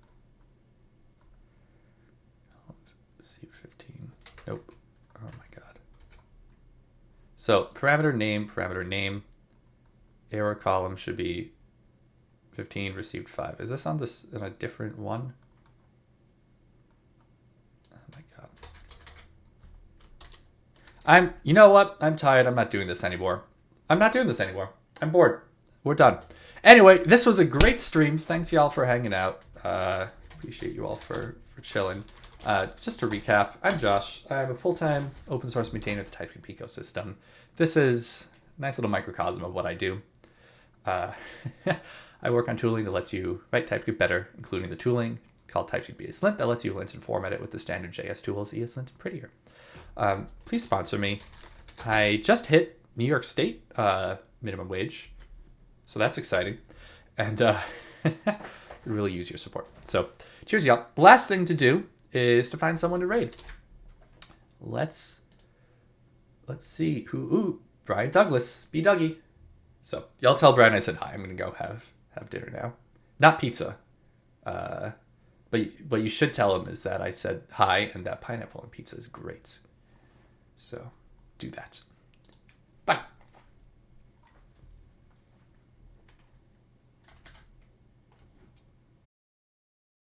Receive 15. Nope. Oh my god. So parameter name. Error column should be 15, received 5. Is this on this in a different one? Oh my god. You know what? I'm tired. I'm not doing this anymore. I'm bored. We're done. Anyway, this was a great stream. Thanks y'all for hanging out. Appreciate you all for chilling. Just to recap, I'm Josh. I'm a full-time open source maintainer of the TypeScript ecosystem. This is a nice little microcosm of what I do. I work on tooling that lets you write TypeScript better, including the tooling called typescript-eslint that lets you lint and format it with the standard JS tools, eslint and prettier. Please sponsor me. I just hit New York State minimum wage, so that's exciting, and really use your support. So cheers, y'all. Last thing to do is to find someone to raid. Let's see who. Ooh, Brian Douglas, B Dougie. So y'all tell Brian I said hi. I'm gonna go have dinner now. Not pizza. But what you should tell him is that I said hi and that pineapple on pizza is great. So do that.